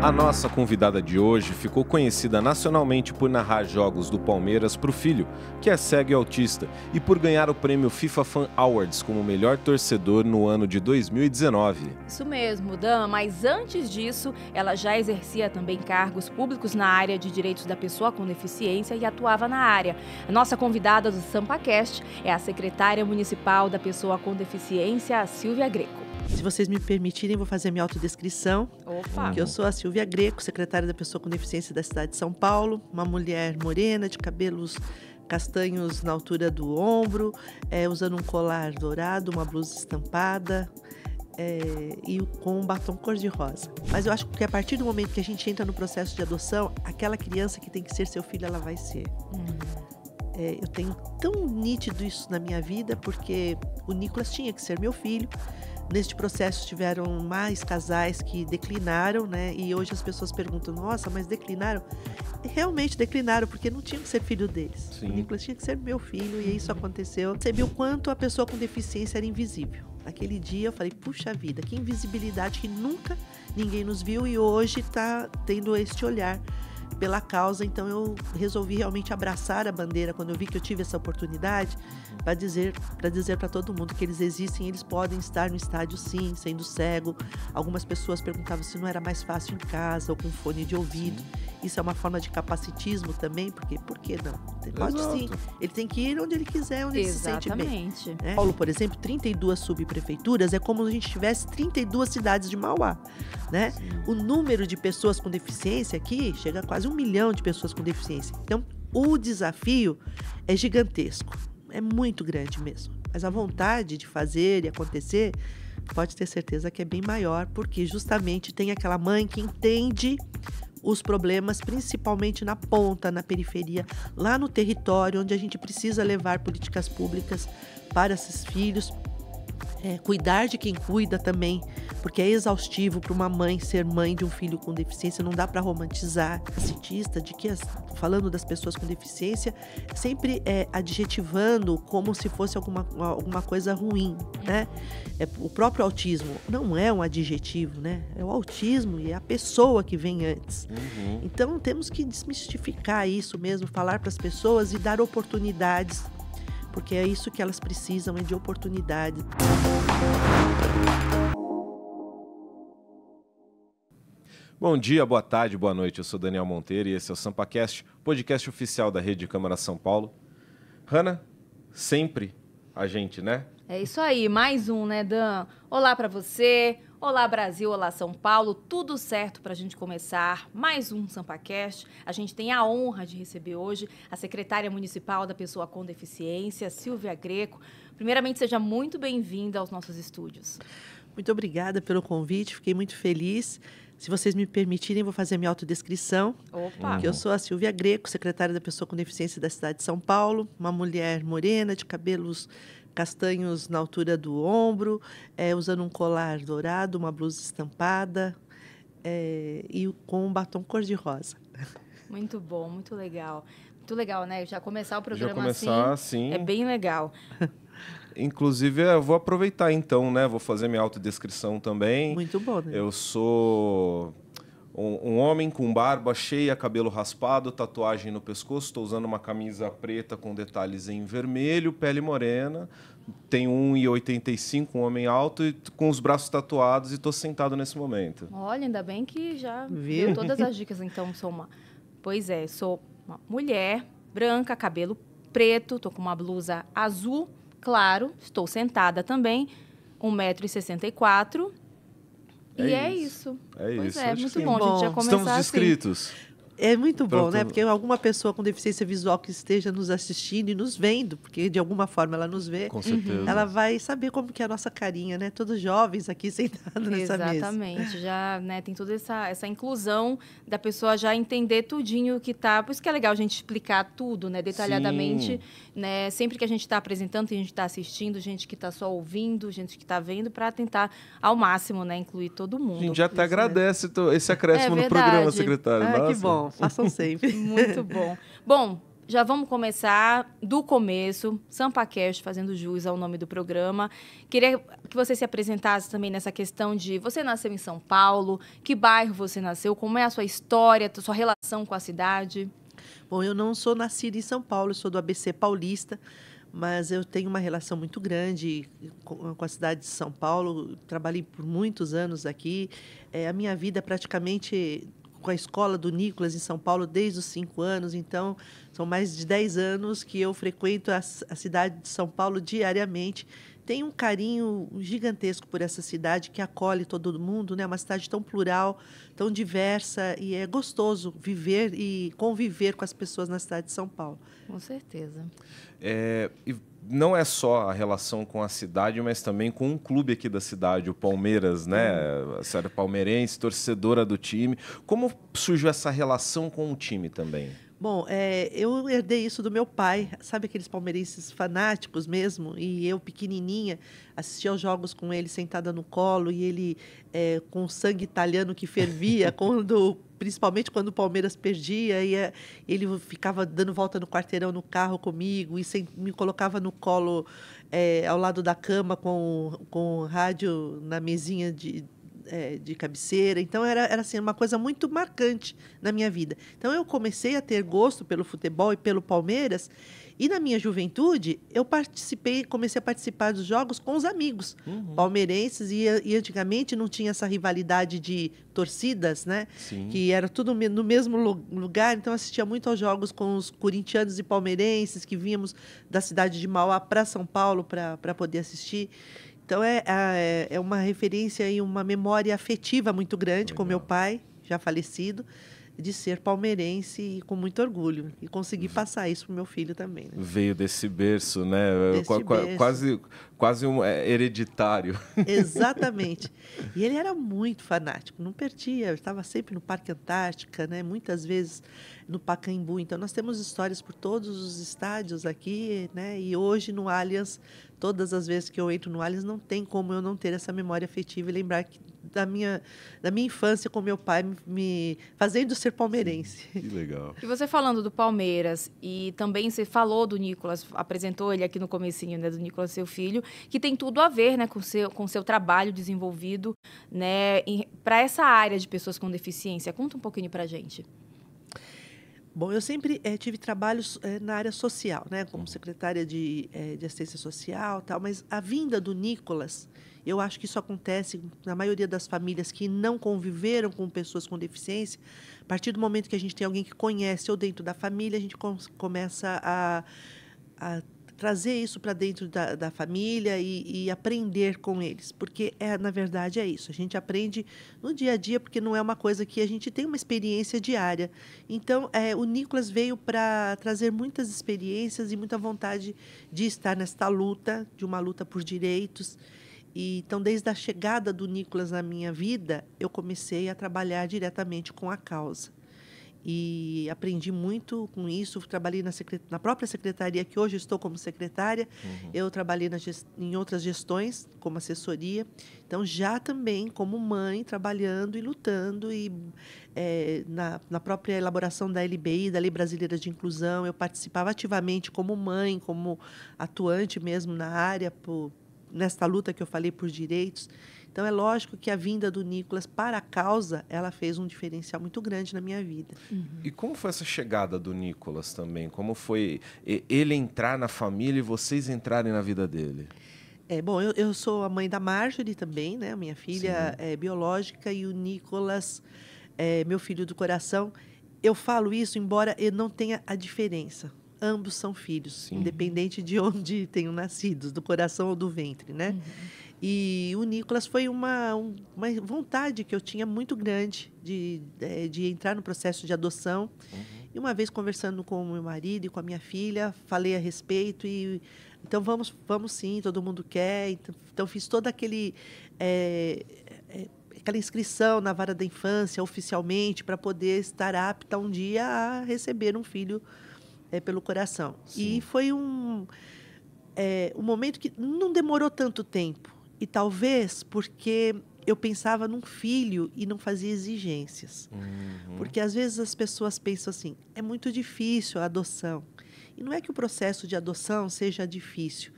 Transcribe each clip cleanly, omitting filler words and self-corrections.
A nossa convidada de hoje ficou conhecida nacionalmente por narrar jogos do Palmeiras para o filho, que é cego e autista, e por ganhar o prêmio FIFA Fan Awards como melhor torcedor no ano de 2019. Isso mesmo, Dan, mas antes disso, ela já exercia também cargos públicos na área de direitos da pessoa com deficiência e atuava na área. A nossa convidada do SampaCast é a secretária municipal da pessoa com deficiência, a Silvia Greco. Se vocês me permitirem, vou fazer a minha autodescrição. Opa! Eu sou a Silvia Greco, secretária da Pessoa com Deficiência da cidade de São Paulo, uma mulher morena, de cabelos castanhos na altura do ombro, usando um colar dourado, uma blusa estampada e com um batom cor-de-rosa. Mas eu acho que a partir do momento que a gente entra no processo de adoção, aquela criança que tem que ser seu filho, ela vai ser. Eu tenho tão nítido isso na minha vida, porque o Nicolas tinha que ser meu filho. Neste processo tiveram mais casais que declinaram, né? E hoje as pessoas perguntam, nossa, mas declinaram? Realmente declinaram, porque não tinha que ser filho deles. Sim. O Nicolas tinha que ser meu filho, e isso aconteceu. Percebi o quanto a pessoa com deficiência era invisível. Naquele dia eu falei, puxa vida, que invisibilidade que nunca ninguém nos viu, e hoje está tendo este olhar pela causa. Então eu resolvi realmente abraçar a bandeira quando eu vi que eu tive essa oportunidade, para dizer para todo mundo que eles existem, eles podem estar no estádio sim, sendo cego. Algumas pessoas perguntavam se não era mais fácil em casa ou com fone de ouvido. Isso é uma forma de capacitismo também, porque por que não? Pode sim, ele tem que ir onde ele quiser, onde ele se sente bem. Né? Paulo, por exemplo, 32 subprefeituras é como se a gente tivesse 32 cidades de Mauá, né? O número de pessoas com deficiência aqui chega a quase 1 milhão de pessoas com deficiência. Então, o desafio é gigantesco, é muito grande mesmo. Mas a vontade de fazer e acontecer, pode ter certeza que é bem maior, porque justamente tem aquela mãe que entende os problemas, principalmente na ponta, na periferia, lá no território, onde a gente precisa levar políticas públicas para esses filhos. Cuidar de quem cuida também, porque é exaustivo para uma mãe ser mãe de um filho com deficiência. Não dá para romantizar. Cientista de que, falando das pessoas com deficiência, sempre adjetivando como se fosse alguma coisa ruim, né? O próprio autismo não é um adjetivo, né? É o autismo e é a pessoa que vem antes. Então temos que desmistificar isso mesmo, falar para as pessoas e dar oportunidades, porque é isso que elas precisam, é de oportunidade. Bom dia, boa tarde, boa noite. Eu sou Daniel Monteiro e esse é o SampaCast, podcast oficial da Rede Câmara São Paulo. Hanna, sempre a gente, né? É isso aí, mais um, né, Dan? Olá para você, olá Brasil, olá São Paulo, tudo certo para a gente começar mais um SampaCast. A gente tem a honra de receber hoje a secretária municipal da pessoa com deficiência, Silvia Greco. Primeiramente, seja muito bem-vinda aos nossos estúdios. Muito obrigada pelo convite, fiquei muito feliz. Se vocês me permitirem, vou fazer a minha autodescrição. Opa! Eu sou a Silvia Greco, secretária da pessoa com deficiência da cidade de São Paulo, uma mulher morena, de cabelos castanhos na altura do ombro, usando um colar dourado, uma blusa estampada e com um batom cor-de-rosa. Muito bom, muito legal. Muito legal, né? Já começar o programa assim é bem legal. Inclusive, eu vou aproveitar então, né? Vou fazer minha autodescrição também. Muito bom, né? Eu sou um homem com barba cheia, cabelo raspado, tatuagem no pescoço. Estou usando uma camisa preta com detalhes em vermelho, pele morena. Tenho 1,85, um homem alto e com os braços tatuados e estou sentado nesse momento. Olha, ainda bem que já viu todas as dicas. Então, Pois é, sou uma mulher branca, cabelo preto, estou com uma blusa azul, claro, estou sentada também, 1,64 m. E é isso. Pois é, muito bom. A gente já começar Estamos descritos. É muito bom, né? Porque alguma pessoa com deficiência visual que esteja nos assistindo e nos vendo, porque de alguma forma ela nos vê, Com certeza. ela vai saber como que é a nossa carinha, né? Todos jovens aqui sentados nessa mesa. Exatamente. Já, né, tem toda essa inclusão da pessoa já entender tudinho que tá. Por isso que é legal a gente explicar tudo, né? Detalhadamente, né? Sempre que a gente está apresentando, tem gente que está assistindo, gente que está só ouvindo, gente que está vendo, para tentar ao máximo, né, incluir todo mundo. A gente já até agradece esse acréscimo no programa, secretário. Que bom. Façam sempre. Muito bom. Bom, já vamos começar do começo, SampaCast, fazendo jus ao nome do programa. Queria que você se apresentasse também nessa questão de você nasceu em São Paulo, que bairro você nasceu, como é a sua história, a sua relação com a cidade. Bom, eu não sou nascida em São Paulo, eu sou do ABC Paulista, mas eu tenho uma relação muito grande com a cidade de São Paulo. Trabalhei por muitos anos aqui. A minha vida praticamente com a escola do Nicolas em São Paulo desde os 5 anos, então são mais de 10 anos que eu frequento a cidade de São Paulo diariamente. Tenho um carinho gigantesco por essa cidade que acolhe todo mundo, né? Uma cidade tão plural, tão diversa, e é gostoso viver e conviver com as pessoas na cidade de São Paulo. Com certeza. E não é só a relação com a cidade, mas também com um clube aqui da cidade, o Palmeiras, né? A senhora é palmeirense, torcedora do time. Como surgiu essa relação com o time também? Bom, eu herdei isso do meu pai, sabe aqueles palmeirenses fanáticos mesmo? E eu, pequenininha, assistia aos jogos com ele sentada no colo e ele com o sangue italiano que fervia, principalmente quando o Palmeiras perdia, e ele ficava dando volta no quarteirão no carro comigo e me colocava no colo ao lado da cama com o rádio na mesinha de cabeceira. Então, era assim, uma coisa muito marcante na minha vida. Então, eu comecei a ter gosto pelo futebol e pelo Palmeiras. E, na minha juventude, comecei a participar dos jogos com os amigos palmeirenses. E antigamente não tinha essa rivalidade de torcidas, né? Sim. Que era tudo no mesmo lugar. Então, assistia muito aos jogos com os corintianos e palmeirenses, que vínhamos da cidade de Mauá para São Paulo para poder assistir. Então, é uma referência e uma memória afetiva muito grande com meu pai, já falecido, de ser palmeirense e com muito orgulho. E conseguir passar isso para o meu filho também. Né? Veio desse berço, né? Berço. Quase hereditário. Exatamente. E ele era muito fanático, não perdia, estava sempre no Parque Antártica, né? Muitas vezes no Pacaembu. Então, nós temos histórias por todos os estádios aqui, né? E hoje no Allianz, todas as vezes que eu entro no Allianz, não tem como eu não ter essa memória afetiva e lembrar da minha infância com meu pai me fazendo ser palmeirense. Sim, que legal. E você falando do Palmeiras, e também você falou do Nicolas, apresentou ele aqui no comecinho, né, do Nicolas, seu filho, que tem tudo a ver, né, com o seu trabalho desenvolvido, né, para essa área de pessoas com deficiência. Conta um pouquinho para a gente. Bom, eu sempre tive trabalhos na área social, né, como secretária de assistência social, tal, mas a vinda do Nicolas, eu acho que isso acontece na maioria das famílias que não conviveram com pessoas com deficiência. A partir do momento que a gente tem alguém que conhece ou dentro da família, a gente começa a trazer isso para dentro da família e aprender com eles. Porque, na verdade, é isso. A gente aprende no dia a dia, porque não é uma coisa que a gente tem uma experiência diária. Então, o Nicolas veio para trazer muitas experiências e muita vontade de estar nesta luta, de uma luta por direitos. Então, desde a chegada do Nicolas na minha vida, eu comecei a trabalhar diretamente com a causa. E aprendi muito com isso. Trabalhei na própria secretaria, que hoje estou como secretária. Eu trabalhei em outras gestões, como assessoria. Então, já também como mãe, trabalhando e lutando. E na própria elaboração da LBI, da Lei Brasileira de Inclusão, eu participava ativamente como mãe, como atuante mesmo na área, nesta luta que eu falei por direitos. Então, é lógico que a vinda do Nicolas para a causa, ela fez um diferencial muito grande na minha vida. E como foi essa chegada do Nicolas também? Como foi ele entrar na família e vocês entrarem na vida dele? Bom, eu sou a mãe da Marjorie também, né? Minha filha é biológica, e o Nicolas é meu filho do coração. Eu falo isso, embora ele não tenha a diferença. Ambos são filhos, independente de onde tenham nascido, do coração ou do ventre, né? E o Nicolas foi uma vontade que eu tinha muito grande de entrar no processo de adoção. E uma vez conversando com o meu marido e com a minha filha, falei a respeito e então vamos sim, todo mundo quer. Então fiz toda aquela inscrição na vara da infância oficialmente para poder estar apta um dia a receber um filho pelo coração. Sim. E foi um momento que não demorou tanto tempo. E talvez porque eu pensava num filho e não fazia exigências. Porque às vezes as pessoas pensam assim, é muito difícil a adoção. E não é que o processo de adoção seja difícil.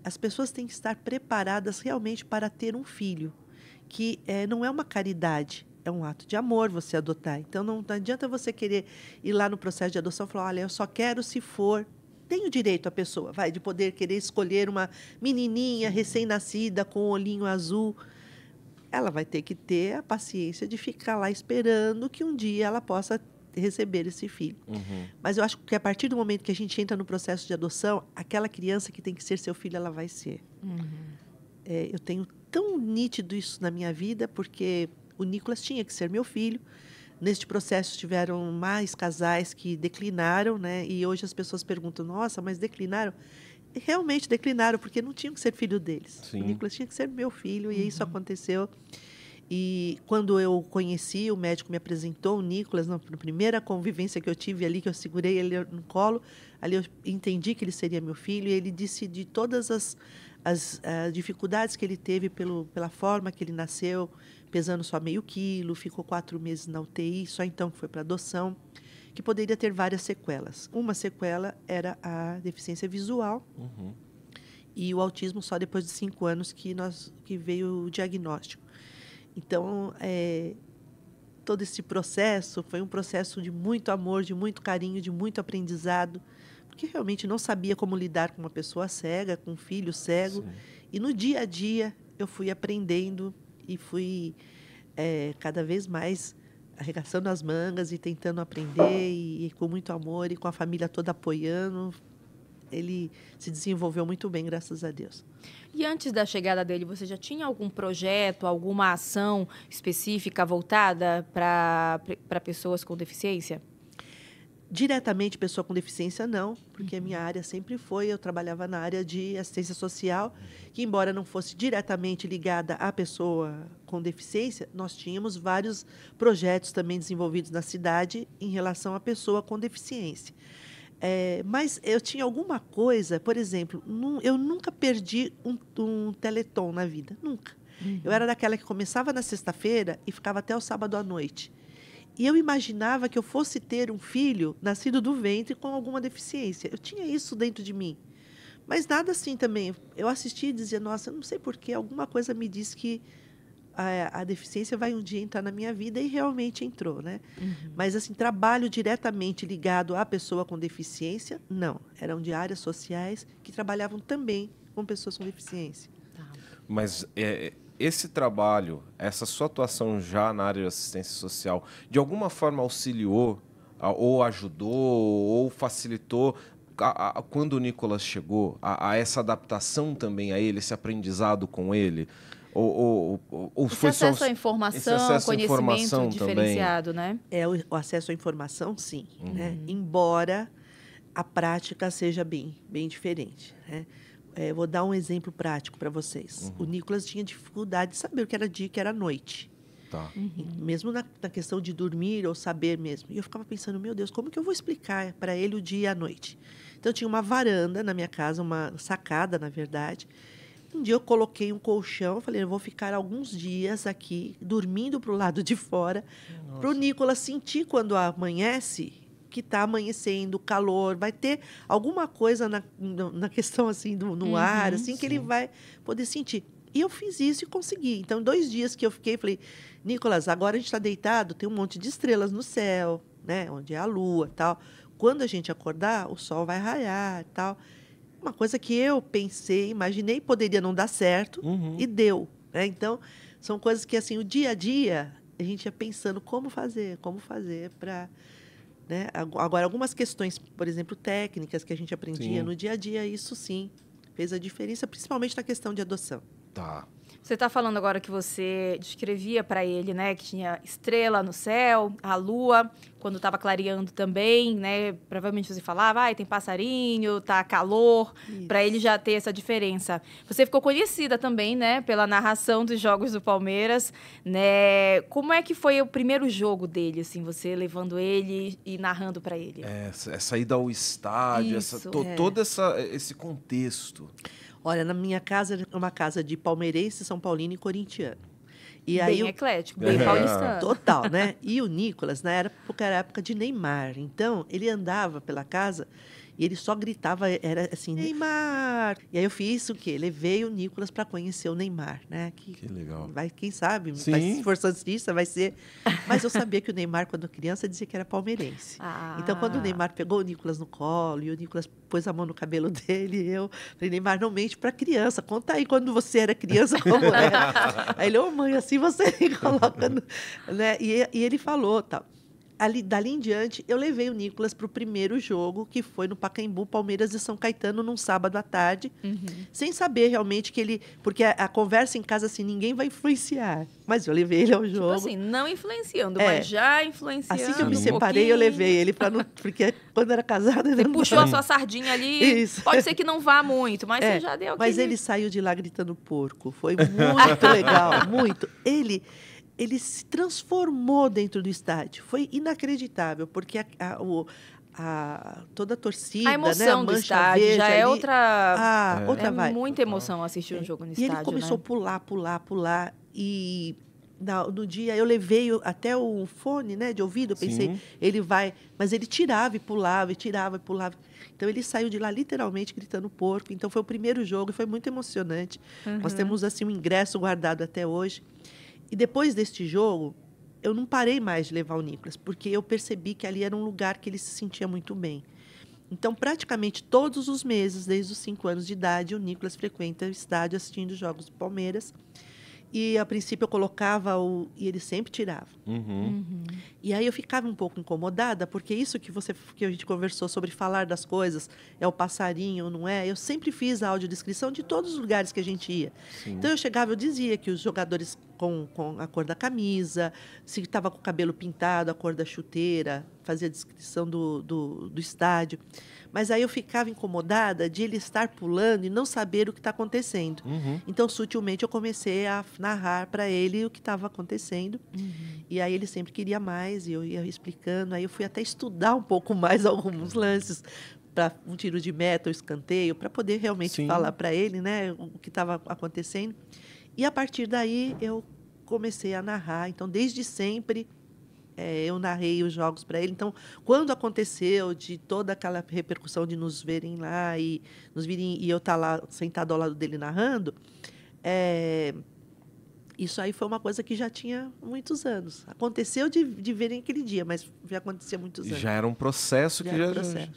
As pessoas têm que estar preparadas realmente para ter um filho, que não é uma caridade, é um ato de amor você adotar. Então, não adianta você querer ir lá no processo de adoção e falar, olha, eu só quero se for... Tem o direito a pessoa, de poder querer escolher uma menininha recém-nascida com um olhinho azul. Ela vai ter que ter a paciência de ficar lá esperando que um dia ela possa receber esse filho. Mas eu acho que a partir do momento que a gente entra no processo de adoção, aquela criança que tem que ser seu filho, ela vai ser. Eu tenho tão nítido isso na minha vida, porque o Nicolas tinha que ser meu filho. Neste processo tiveram mais casais que declinaram, né? E hoje as pessoas perguntam, nossa, mas declinaram? E realmente declinaram, porque não tinham que ser filho deles. Sim. O Nicolas tinha que ser meu filho, e isso aconteceu. E quando eu conheci, o médico me apresentou o Nicolas, na primeira convivência que eu tive ali, que eu segurei ele no colo, ali eu entendi que ele seria meu filho, e ele disse de todas as dificuldades que ele teve pela forma que ele nasceu, pesando só meio quilo, ficou 4 meses na UTI, só então que foi para adoção, que poderia ter várias sequelas. Uma sequela era a deficiência visual e o autismo só depois de 5 anos que veio o diagnóstico. Então, todo esse processo foi um processo de muito amor, de muito carinho, de muito aprendizado, porque realmente não sabia como lidar com uma pessoa cega, com um filho cego. Sim. E no dia a dia eu fui aprendendo e fui cada vez mais arregaçando as mangas e tentando aprender, e com muito amor e com a família toda apoiando. Ele se desenvolveu muito bem, graças a Deus. E antes da chegada dele, você já tinha algum projeto, alguma ação específica voltada para pessoas com deficiência? Diretamente pessoa com deficiência, não, porque a minha área sempre foi, eu trabalhava na área de assistência social, que embora não fosse diretamente ligada à pessoa com deficiência, nós tínhamos vários projetos também desenvolvidos na cidade em relação à pessoa com deficiência. Mas eu tinha alguma coisa, por exemplo, eu nunca perdi um Teleton na vida, nunca. Eu era daquela que começava na sexta-feira e ficava até o sábado à noite. E eu imaginava que eu fosse ter um filho nascido do ventre com alguma deficiência. Eu tinha isso dentro de mim. Mas nada assim também. Eu assistia e dizia, nossa, eu não sei porquê, alguma coisa me disse que a deficiência vai um dia entrar na minha vida, e realmente entrou, né? Mas, assim, trabalho diretamente ligado à pessoa com deficiência, não. Eram de áreas sociais que trabalhavam também com pessoas com deficiência. Mas esse trabalho, essa sua atuação já na área de assistência social, de alguma forma auxiliou, ou ajudou, ou facilitou, quando o Nicolas chegou, a essa adaptação também a ele, esse aprendizado com ele? Ou foi acesso à informação, conhecimento diferenciado, também, né? O acesso à informação, sim. Né? Embora a prática seja bem diferente, né? Vou dar um exemplo prático para vocês. O Nicolas tinha dificuldade de saber o que era dia e o que era noite. Tá. Mesmo na questão de dormir ou saber mesmo. E eu ficava pensando, meu Deus, como que eu vou explicar para ele o dia e a noite? Então, eu tinha uma varanda na minha casa, uma sacada, na verdade. Um dia eu coloquei um colchão, falei, eu vou ficar alguns dias aqui, dormindo para o lado de fora, para o Nicolas sentir quando amanhece, que está amanhecendo, calor, vai ter alguma coisa na questão assim no ar, assim, que ele vai poder sentir. E eu fiz isso e consegui. Então, 2 dias que eu fiquei, falei, Nicolas, agora a gente está deitado, tem um monte de estrelas no céu, né, onde é a lua, tal. Quando a gente acordar, o sol vai raiar, tal. Uma coisa que eu pensei, imaginei, poderia não dar certo, e deu. Né? Então, são coisas que, assim, o dia a dia, a gente ia pensando como fazer para... Né? Agora, algumas questões, por exemplo, técnicas que a gente aprendia no dia a dia, isso sim fez a diferença, principalmente na questão de adoção. Tá. Você está falando agora que você descrevia para ele, né, que tinha estrela no céu, a lua, quando estava clareando também, né? Provavelmente você falava, tem passarinho, tá calor, para ele já ter essa diferença. Você ficou conhecida também, né, pela narração dos jogos do Palmeiras, né? Como é que foi o primeiro jogo dele, assim, você levando ele e narrando para ele? Essa ida ao estádio, todo esse contexto. Olha, na minha casa é uma casa de palmeirense, São Paulino e corintiano. E Bem aí, eclético, bem paulistano. total, né? E o Nicolas, na época, era a época de Neymar. Então, ele andava pela casa e ele só gritava, era assim, Neymar! E aí eu fiz o quê? Levei o Nicolas para conhecer o Neymar, né? Que legal. Vai, quem sabe, Sim. vai se esforçando nisso, vai ser... Mas eu sabia que o Neymar, quando criança, dizia que era palmeirense. Então, quando o Neymar pegou o Nicolas no colo e o Nicolas pôs a mão no cabelo dele, eu falei, Neymar, não mente para criança, conta aí quando você era criança, como era. Aí ele, mãe, assim você me coloca... Né? E ele falou, tal. Dali em diante, eu levei o Nicolas para o primeiro jogo, que foi no Pacaembu, Palmeiras e São Caetano, num sábado à tarde, sem saber realmente que ele... Porque a conversa em casa, assim, ninguém vai influenciar. Mas eu levei ele ao jogo. Tipo assim, não influenciando, mas já influenciando. Assim que eu me um separei, eu levei ele para não... Porque quando era casada... Você puxou a sua sardinha ali, Isso. pode ser que não vá muito, mas você já deu Mas ele saiu de lá gritando porco. Foi muito legal, muito. Ele se transformou dentro do estádio. Foi inacreditável, porque toda a torcida, a emoção, né, do estádio já é outra... outra é vibe. muita emoção assistir um jogo no estádio, E ele começou a pular. E no dia eu levei até o fone, né, de ouvido. Eu pensei, Sim. ele vai... Mas ele tirava e pulava, e tirava e pulava. Então, ele saiu de lá literalmente gritando porco. Então, foi o primeiro jogo e foi muito emocionante. Nós temos assim um ingresso guardado até hoje. E depois deste jogo, eu não parei mais de levar o Nicolas, porque eu percebi que ali era um lugar que ele se sentia muito bem. Então, praticamente todos os meses, desde os 5 anos de idade, o Nicolas frequenta o estádio assistindo jogos do Palmeiras. E, a princípio, eu colocava e ele sempre tirava. E aí eu ficava um pouco incomodada, porque isso que a gente conversou sobre falar das coisas, é o passarinho, não é? Eu sempre fiz a audiodescrição de todos os lugares que a gente ia. Sim. Então, eu chegava, eu dizia que os jogadores com a cor da camisa, se estava com o cabelo pintado, a cor da chuteira, fazia a descrição do estádio. Mas aí eu ficava incomodada de ele estar pulando e não saber o que está acontecendo. Então, sutilmente, eu comecei a narrar para ele o que estava acontecendo. E aí ele sempre queria mais, e eu ia explicando. Aí eu fui até estudar um pouco mais alguns lances, para um tiro de meta, um escanteio, para poder realmente falar para ele, né, o que estava acontecendo. E, a partir daí, eu comecei a narrar. Então, desde sempre... eu narrei os jogos para ele. Então, quando aconteceu de toda aquela repercussão de nos verem lá e nos virem e eu estar lá sentado ao lado dele narrando, isso aí foi uma coisa que já tinha muitos anos. Aconteceu de verem aquele dia, mas já acontecia há muitos anos. Já era um processo que já...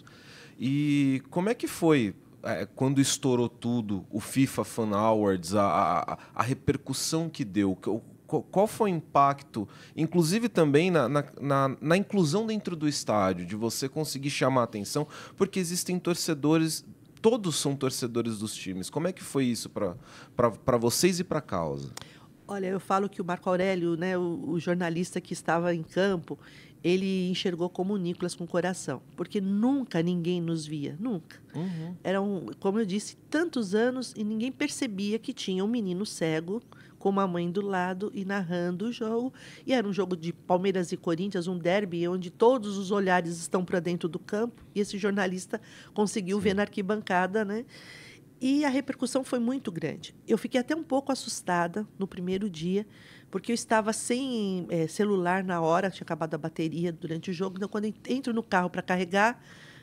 E como é que foi quando estourou tudo, o FIFA Fan Awards, a repercussão que deu? Qual foi o impacto, inclusive também na inclusão dentro do estádio, de você conseguir chamar a atenção, porque existem torcedores, todos são torcedores dos times. Como é que foi isso para vocês e para a causa? Olha, eu falo que o Marco Aurélio, né, o jornalista que estava em campo, ele enxergou como o Nicolas com o coração, porque nunca ninguém nos via, nunca. Como eu disse, tantos anos e ninguém percebia que tinha um menino cego com uma mãe do lado e narrando o jogo. E era um jogo de Palmeiras e Corinthians, um derby, onde todos os olhares estão para dentro do campo. E esse jornalista conseguiu ver na arquibancada, né? E a repercussão foi muito grande. Eu fiquei até um pouco assustada no primeiro dia, porque eu estava sem celular na hora, tinha acabado a bateria durante o jogo. Então, quando eu entro no carro para carregar,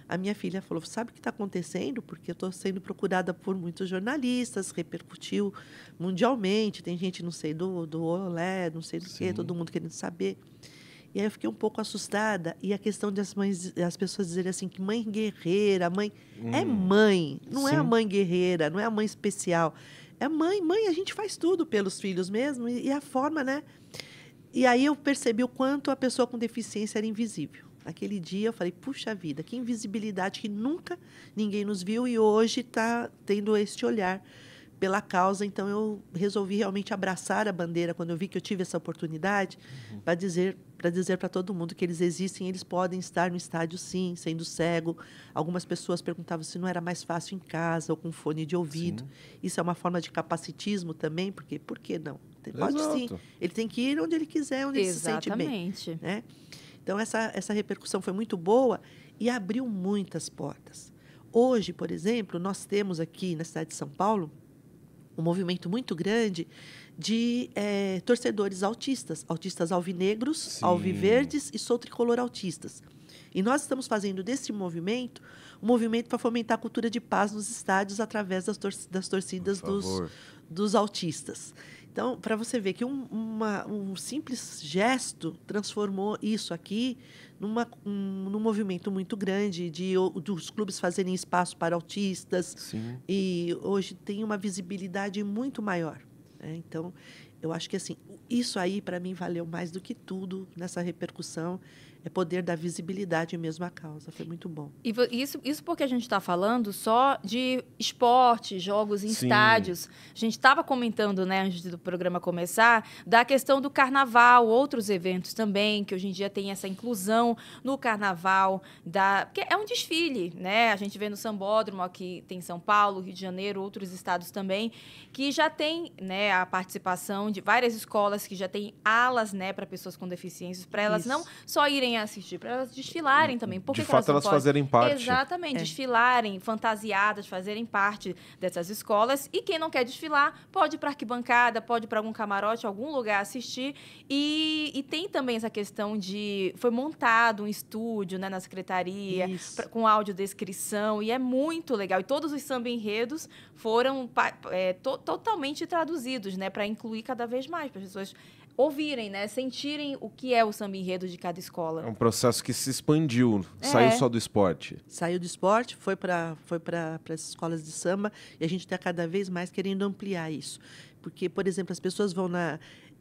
a minha filha falou, sabe o que está acontecendo? Porque eu estou sendo procurada por muitos jornalistas, repercutiu mundialmente, tem gente, não sei, do Olé, não sei do quê, todo mundo querendo saber. E aí eu fiquei um pouco assustada. E a questão de as pessoas dizerem assim, que mãe guerreira, mãe... É mãe, não é a mãe guerreira, não é a mãe especial. É mãe, a gente faz tudo pelos filhos mesmo. E a forma, né? E aí eu percebi o quanto a pessoa com deficiência era invisível. Aquele dia eu falei, puxa vida, que invisibilidade, que nunca ninguém nos viu e hoje está tendo este olhar pela causa. Então, eu resolvi realmente abraçar a bandeira quando eu vi que eu tive essa oportunidade para dizer para todo mundo que eles existem, eles podem estar no estádio, sim, sendo cego. Algumas pessoas perguntavam se não era mais fácil em casa ou com fone de ouvido. Sim. Isso é uma forma de capacitismo também, porque por que não? Pode sim. Ele tem que ir onde ele quiser, onde ele se sente bem. Né? Então, essa repercussão foi muito boa e abriu muitas portas. Hoje, por exemplo, nós temos aqui na cidade de São Paulo um movimento muito grande de torcedores autistas alvinegros, Sim. alviverdes e sou tricolor autistas. E nós estamos fazendo desse movimento um movimento para fomentar a cultura de paz nos estádios através das torcidas dos autistas. Então, para você ver que um simples gesto transformou isso aqui num movimento muito grande dos clubes fazerem espaço para autistas. Sim. E hoje tem uma visibilidade muito maior. Então, eu acho que assim, isso aí, para mim, valeu mais do que tudo nessa repercussão. É poder dar visibilidade mesmo à causa. Foi muito bom. E isso porque a gente está falando só de esporte, jogos em estádios. A gente estava comentando, né, antes do programa começar, da questão do carnaval, outros eventos também, que hoje em dia tem essa inclusão no carnaval. Porque é um desfile, né? A gente vê no Sambódromo, aqui tem São Paulo, Rio de Janeiro, outros estados também, que já tem, né, a participação de várias escolas que já têm alas, né, para pessoas com deficiências, para elas não só irem assistir, para elas desfilarem também. Por de fato, elas fazerem parte. Exatamente, desfilarem, fantasiadas, fazerem parte dessas escolas. E quem não quer desfilar, pode ir para arquibancada, pode ir para algum camarote, algum lugar assistir. E tem também essa questão foi montado um estúdio, né, na secretaria, com audiodescrição, e é muito legal. E todos os samba-enredos foram totalmente traduzidos, né, para incluir cada vez mais, para as pessoas ouvirem, né, sentirem o que é o samba-enredo de cada escola. É um processo que se expandiu, saiu só do esporte. Saiu do esporte, foi para as escolas de samba, e a gente está cada vez mais querendo ampliar isso. Porque, por exemplo, as pessoas vão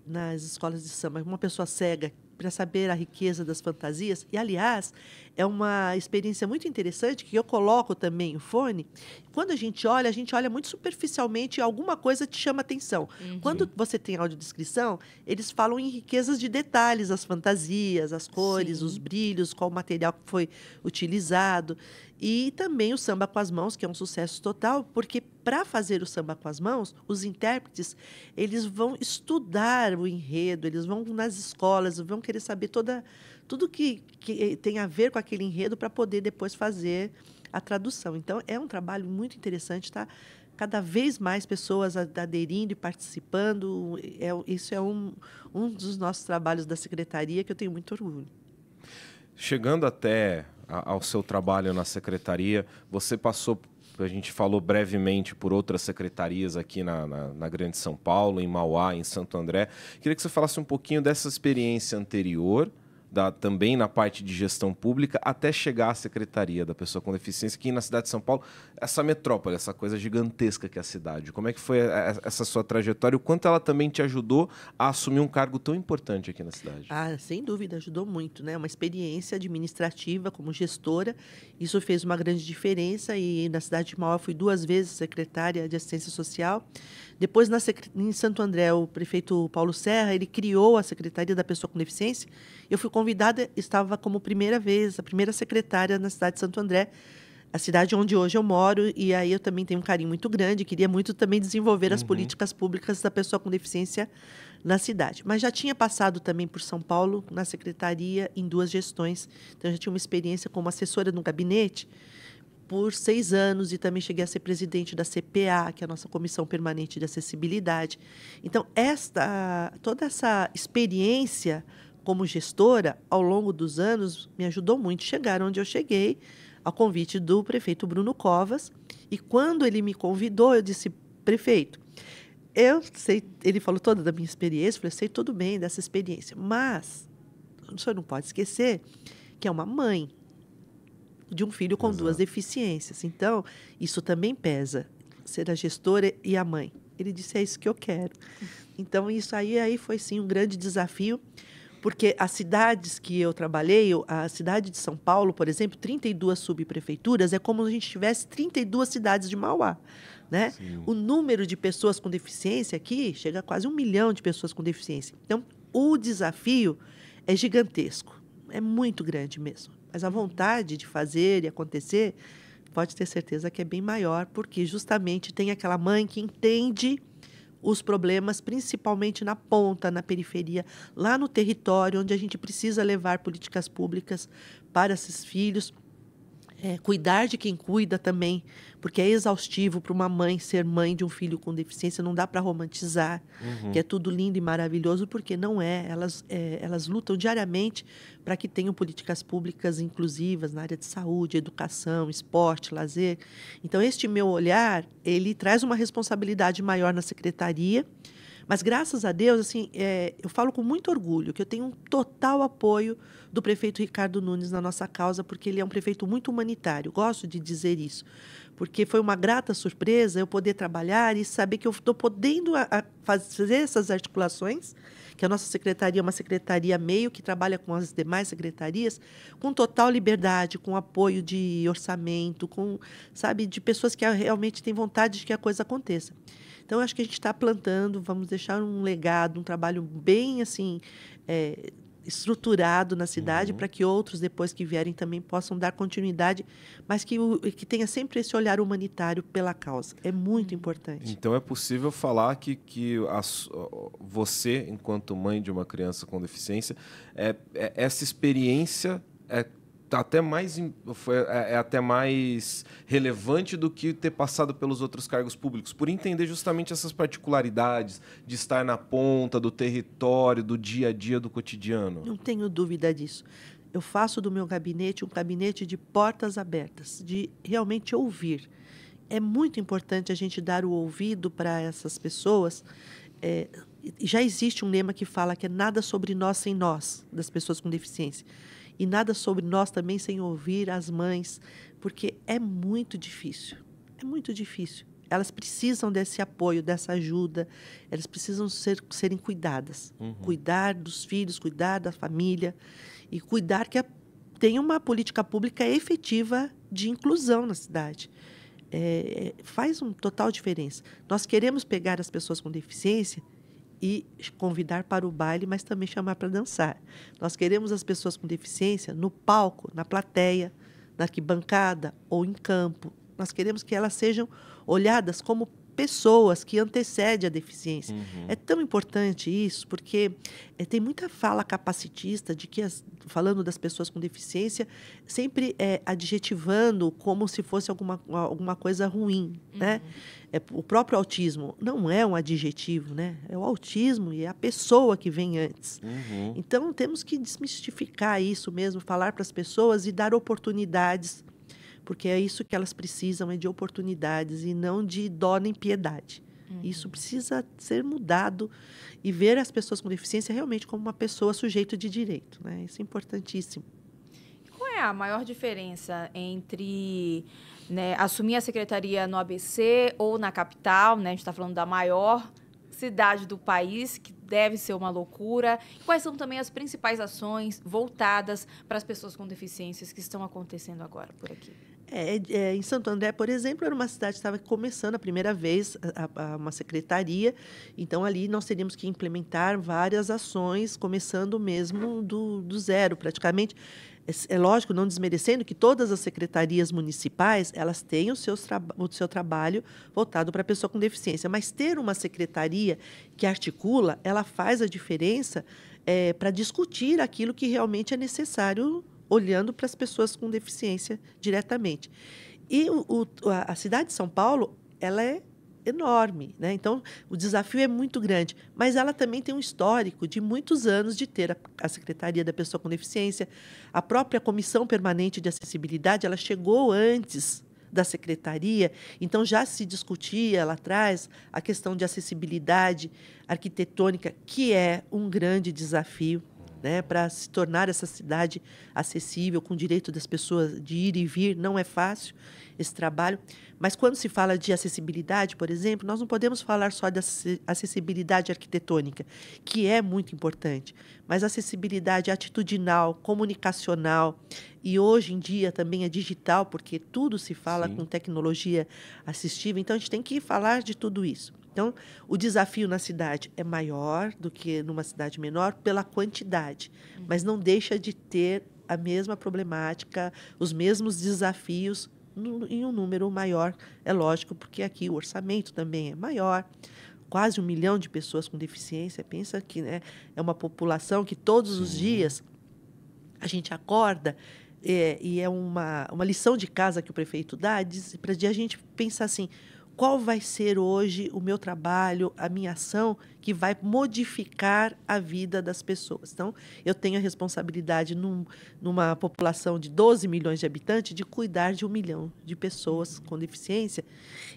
nas escolas de samba, uma pessoa cega, para saber a riqueza das fantasias. E, aliás, é uma experiência muito interessante, que eu coloco também o fone. Quando a gente olha muito superficialmente, alguma coisa te chama atenção. Uhum. Quando você tem audiodescrição, eles falam em riquezas de detalhes, as fantasias, as cores, os brilhos, qual material foi utilizado. E também o samba com as mãos, que é um sucesso total, porque para fazer o samba com as mãos, os intérpretes, eles vão estudar o enredo, eles vão nas escolas, vão querer saber tudo que tem a ver com aquele enredo para poder depois fazer a tradução. Então, é um trabalho muito interessante, tá? Cada vez mais pessoas aderindo e participando. Isso é um dos nossos trabalhos da secretaria, que eu tenho muito orgulho. Chegando até ao seu trabalho na secretaria, você passou, a gente falou brevemente, por outras secretarias aqui na Grande São Paulo, em Mauá, em Santo André. Queria que você falasse um pouquinho dessa experiência anterior, também na parte de gestão pública, até chegar à Secretaria da Pessoa com Deficiência, aqui na cidade de São Paulo, essa metrópole, essa coisa gigantesca que é a cidade. Como é que foi essa sua trajetória? O quanto ela também te ajudou a assumir um cargo tão importante aqui na cidade? Sem dúvida, ajudou muito, né? Uma experiência administrativa como gestora, isso fez uma grande diferença, e na cidade de Mauá fui 2 vezes secretária de Assistência Social. Depois, em Santo André, o prefeito Paulo Serra, ele criou a Secretaria da Pessoa com Deficiência. Eu fui convidada, estava como a primeira secretária na cidade de Santo André, a cidade onde hoje eu moro, e aí eu também tenho um carinho muito grande, queria muito também desenvolver as políticas públicas da pessoa com deficiência na cidade. Mas já tinha passado também por São Paulo, na secretaria, em 2 gestões. Então, eu já tinha uma experiência como assessora no gabinete por 6 anos, e também cheguei a ser presidente da CPA, que é a nossa Comissão Permanente de Acessibilidade. Então, toda essa experiência como gestora, ao longo dos anos, me ajudou muito a chegar onde eu cheguei, ao convite do prefeito Bruno Covas. E quando ele me convidou, eu disse: prefeito, eu sei, ele falou toda da minha experiência, eu falei: sei tudo bem dessa experiência, mas o senhor não pode esquecer que é uma mãe de um filho com 2 deficiências. Então, isso também pesa, ser a gestora e a mãe. Ele disse: é isso que eu quero. Então, isso aí foi, sim, um grande desafio, porque as cidades que eu trabalhei, a cidade de São Paulo, por exemplo, 32 subprefeituras, é como se a gente tivesse 32 cidades de Mauá, né? O número de pessoas com deficiência aqui chega a quase 1 milhão de pessoas com deficiência. Então, o desafio é gigantesco, é muito grande mesmo. Mas a vontade de fazer e acontecer, pode ter certeza que é bem maior, porque justamente tem aquela mãe que entende os problemas, principalmente na ponta, na periferia, lá no território, onde a gente precisa levar políticas públicas para esses filhos. Cuidar de quem cuida também, porque é exaustivo para uma mãe ser mãe de um filho com deficiência. Não dá para romantizar, que é tudo lindo e maravilhoso, porque não é. Elas lutam diariamente para que tenham políticas públicas inclusivas na área de saúde, educação, esporte, lazer. Então, este meu olhar, ele traz uma responsabilidade maior na secretaria. Mas, graças a Deus, assim, eu falo com muito orgulho que eu tenho um total apoio do prefeito Ricardo Nunes na nossa causa, porque ele é um prefeito muito humanitário. Gosto de dizer isso, porque foi uma grata surpresa eu poder trabalhar e saber que eu estou podendo fazer essas articulações, que a nossa secretaria é uma secretaria meio que trabalha com as demais secretarias, com total liberdade, com apoio de orçamento, sabe, de pessoas que realmente têm vontade de que a coisa aconteça. Então, eu acho que a gente está plantando, vamos deixar um legado, um trabalho bem assim estruturado na cidade, para que outros, depois que vierem, também possam dar continuidade, mas que tenha sempre esse olhar humanitário pela causa. É muito importante. Então, é possível falar que você, enquanto mãe de uma criança com deficiência, essa experiência até mais relevante do que ter passado pelos outros cargos públicos, por entender justamente essas particularidades de estar na ponta do território, do dia a dia, do cotidiano. Não tenho dúvida disso. Eu faço do meu gabinete um gabinete de portas abertas, de realmente ouvir. É muito importante a gente dar o ouvido para essas pessoas. Já existe um lema que fala que é nada sobre nós sem nós, das pessoas com deficiência. E nada sobre nós também sem ouvir as mães, porque é muito difícil. É muito difícil. Elas precisam desse apoio, dessa ajuda. Elas precisam serem cuidadas. Cuidar dos filhos, cuidar da família e cuidar que tenha uma política pública efetiva de inclusão na cidade. Faz uma total diferença. Nós queremos pegar as pessoas com deficiência e convidar para o baile, mas também chamar para dançar. Nós queremos as pessoas com deficiência no palco, na plateia, na arquibancada ou em campo. Nós queremos que elas sejam olhadas como pessoas que antecedem a deficiência. É tão importante isso, porque tem muita fala capacitista de que, falando das pessoas com deficiência, sempre adjetivando como se fosse alguma coisa ruim, né? O próprio autismo não é um adjetivo, né? É o autismo e é a pessoa que vem antes. Então, temos que desmistificar isso mesmo, falar para as pessoas e dar oportunidades, porque é isso que elas precisam, é de oportunidades e não de dó nem piedade. Isso precisa ser mudado e ver as pessoas com deficiência realmente como uma pessoa sujeito de direito, né? Isso é importantíssimo. Qual é a maior diferença entre assumir a secretaria no ABC ou na capital? A gente está falando da maior cidade do país, que deve ser uma loucura. Quais são também as principais ações voltadas para as pessoas com deficiências que estão acontecendo agora por aqui? Em Santo André, por exemplo, era uma cidade que estava começando a primeira vez uma secretaria. Então, ali nós teríamos que implementar várias ações, começando mesmo do zero, praticamente. É lógico, não desmerecendo que todas as secretarias municipais elas têm o seu trabalho voltado para a pessoa com deficiência, mas ter uma secretaria que articula, ela faz a diferença para discutir aquilo que realmente é necessário, olhando para as pessoas com deficiência diretamente. E a cidade de São Paulo, ela é enorme, né? Então, o desafio é muito grande, mas ela também tem um histórico de muitos anos de ter a Secretaria da Pessoa com Deficiência. A própria Comissão Permanente de Acessibilidade, ela chegou antes da Secretaria, então já se discutia lá atrás a questão de acessibilidade arquitetônica, que é um grande desafio, né, para se tornar essa cidade acessível, com o direito das pessoas de ir e vir. Não é fácil esse trabalho, mas quando se fala de acessibilidade, por exemplo, nós não podemos falar só da acessibilidade arquitetônica, que é muito importante, mas acessibilidade atitudinal, comunicacional, e hoje em dia também é digital, porque tudo se fala com tecnologia assistível, então a gente tem que falar de tudo isso. Então, o desafio na cidade é maior do que numa cidade menor pela quantidade, mas não deixa de ter a mesma problemática, os mesmos desafios em um número maior, é lógico, porque aqui o orçamento também é maior, quase 1 milhão de pessoas com deficiência. Pensa que, né, é uma população que todos os dias a gente acorda e é uma lição de casa que o prefeito dá, para a gente pensar assim, qual vai ser hoje o meu trabalho, a minha ação, que vai modificar a vida das pessoas. Então, eu tenho a responsabilidade, numa população de 12 milhões de habitantes, de cuidar de 1 milhão de pessoas com deficiência.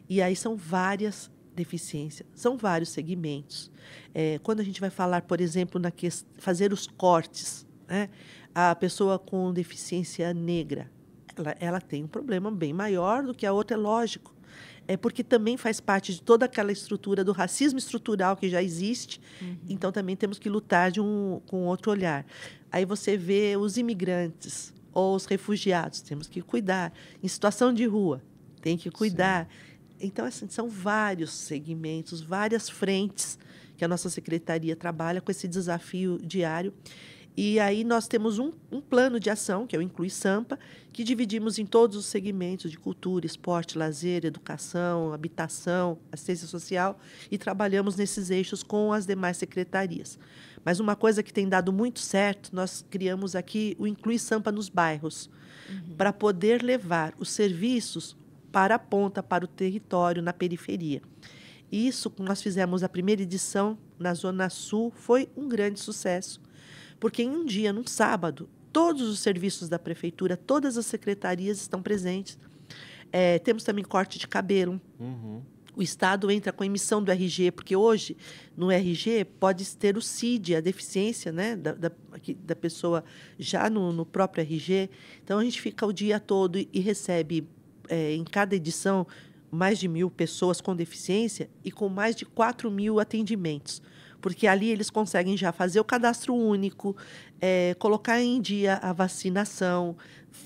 E aí são várias deficiências, são vários segmentos. Quando a gente vai falar, por exemplo, fazer os cortes, né? A pessoa com deficiência negra, ela tem um problema bem maior do que a outra, é lógico. Porque também faz parte de toda aquela estrutura do racismo estrutural que já existe. Então, também temos que lutar com outro olhar. Aí você vê os imigrantes ou os refugiados, temos que cuidar. Em situação de rua, tem que cuidar. Sim. Então, assim, são vários segmentos, várias frentes que a nossa secretaria trabalha com esse desafio diário. E aí nós temos um plano de ação, que é o Inclui Sampa, que dividimos em todos os segmentos de cultura, esporte, lazer, educação, habitação, assistência social, e trabalhamos nesses eixos com as demais secretarias. Mas uma coisa que tem dado muito certo, nós criamos aqui o Inclui Sampa nos bairros, para poder levar os serviços para a ponta, para o território, na periferia. Isso, nós fizemos a primeira edição na Zona Sul, foi um grande sucesso. Porque em um dia, num sábado, todos os serviços da prefeitura, todas as secretarias estão presentes. Temos também corte de cabelo. O Estado entra com a emissão do RG, porque hoje, no RG, pode ter o CID, a deficiência, né, da pessoa já no próprio RG. Então, a gente fica o dia todo e recebe, em cada edição, mais de 1.000 pessoas com deficiência e com mais de 4.000 atendimentos. Porque ali eles conseguem já fazer o cadastro único, colocar em dia a vacinação,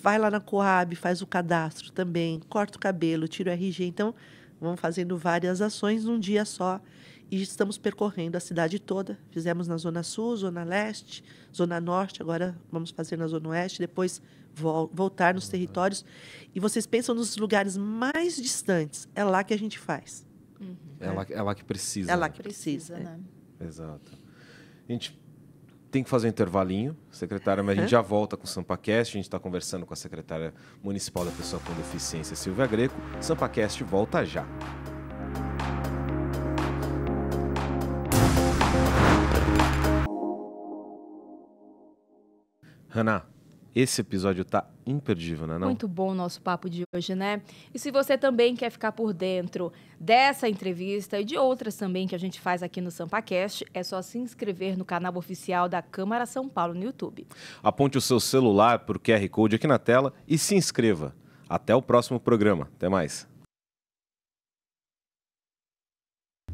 vai lá na Coab, faz o cadastro também, corta o cabelo, tira o RG. Então, vamos fazendo várias ações num dia só e estamos percorrendo a cidade toda. Fizemos na Zona Sul, Zona Leste, Zona Norte, agora vamos fazer na Zona Oeste, depois voltar nos territórios. E vocês pensam nos lugares mais distantes, é lá que a gente faz. É lá que precisa. É lá que precisa, né? Exato. A gente tem que fazer um intervalinho, secretária, mas a gente já volta com o SampaCast. A gente está conversando com a secretária municipal da pessoa com deficiência, Silvia Greco. SampaCast volta já. Hannah, esse episódio tá imperdível, né? Não? Muito bom o nosso papo de hoje, né? E se você também quer ficar por dentro dessa entrevista e de outras também que a gente faz aqui no SampaCast, é só se inscrever no canal oficial da Câmara São Paulo no YouTube. Aponte o seu celular para o QR Code aqui na tela e se inscreva. Até o próximo programa. Até mais.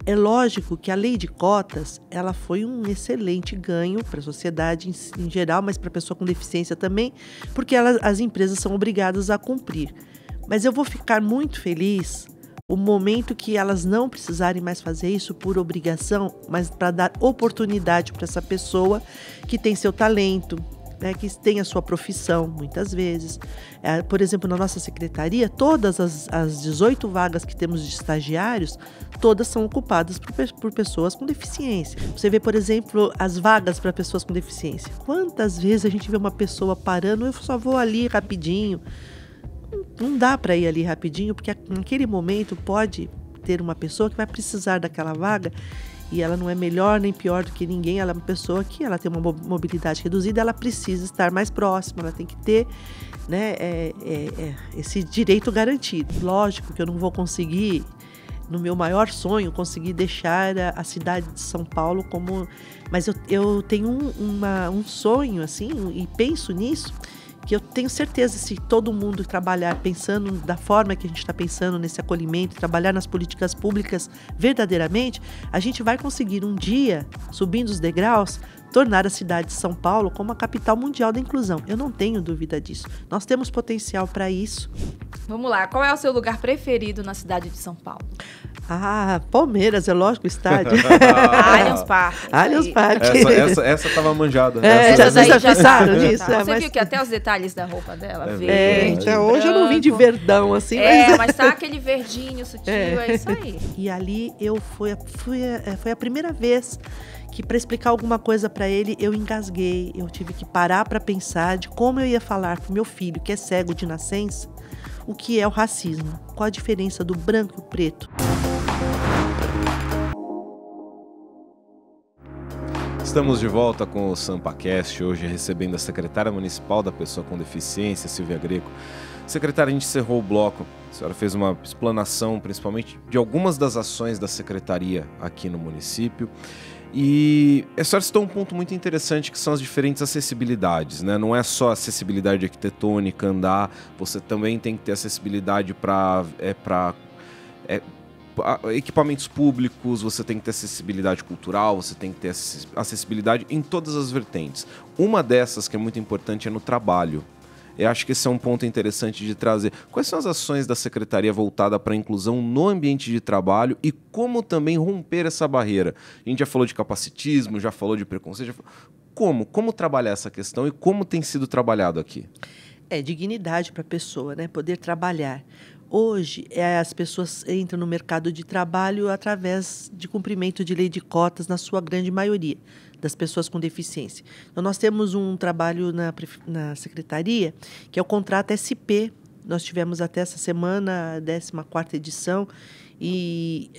É lógico que a lei de cotas, ela foi um excelente ganho para a sociedade em geral, mas para a pessoa com deficiência também, porque as empresas são obrigadas a cumprir. Mas eu vou ficar muito feliz o momento que elas não precisarem mais fazer isso por obrigação, mas para dar oportunidade para essa pessoa que tem seu talento, né, que tem a sua profissão, muitas vezes. Por exemplo, na nossa secretaria, todas as 18 vagas que temos de estagiários, todas são ocupadas por pessoas com deficiência. Você vê, por exemplo, as vagas para pessoas com deficiência. Quantas vezes a gente vê uma pessoa parando, eu só vou ali rapidinho. Não dá para ir ali rapidinho, porque naquele momento pode ter uma pessoa que vai precisar daquela vaga. E ela não é melhor nem pior do que ninguém, ela é uma pessoa que ela tem uma mobilidade reduzida, ela precisa estar mais próxima, ela tem que ter, né, esse direito garantido. Lógico que eu não vou conseguir, no meu maior sonho, conseguir deixar a cidade de São Paulo como... Mas eu tenho um sonho, assim, e penso nisso, que eu tenho certeza, se todo mundo trabalhar pensando da forma que a gente está pensando nesse acolhimento, trabalhar nas políticas públicas verdadeiramente, a gente vai conseguir um dia, subindo os degraus, tornar a cidade de São Paulo como a capital mundial da inclusão. Eu não tenho dúvida disso. Nós temos potencial para isso. Vamos lá, qual é o seu lugar preferido na cidade de São Paulo? Palmeiras, é lógico, o estádio. Allianz Parque. Allianz Parque. Essa tava manjada. Já pensaram nisso? Você viu que até os detalhes da roupa dela, então, hoje eu não vim de verdão, assim. Mas tá aquele verdinho sutil, é isso aí. E ali foi a primeira vez que para explicar alguma coisa para ele, eu engasguei, eu tive que parar para pensar de como eu ia falar pro meu filho, que é cego de nascença, o que é o racismo, qual a diferença do branco e o preto. Estamos de volta com o SampaCast, hoje recebendo a secretária municipal da Pessoa com Deficiência, Silvia Greco. Secretária, a gente encerrou o bloco, a senhora fez uma explanação, principalmente, de algumas das ações da secretaria aqui no município. E a senhora citou um ponto muito interessante, que são as diferentes acessibilidades, né? Não é só acessibilidade arquitetônica, andar, você também tem que ter acessibilidade para equipamentos públicos, você tem que ter acessibilidade cultural, você tem que ter acessibilidade em todas as vertentes. Uma dessas que é muito importante é no trabalho. Eu acho que esse é um ponto interessante de trazer. Quais são as ações da Secretaria voltada para a inclusão no ambiente de trabalho e como também romper essa barreira? A gente já falou de capacitismo, já falou de preconceito. Como trabalhar essa questão e como tem sido trabalhado aqui? Dignidade para a pessoa, né? Poder trabalhar. Hoje, as pessoas entram no mercado de trabalho através de cumprimento de lei de cotas, na sua grande maioria, das pessoas com deficiência. Então, nós temos um trabalho na Secretaria, que é o contrato SP. Nós tivemos até essa semana a 14ª edição, e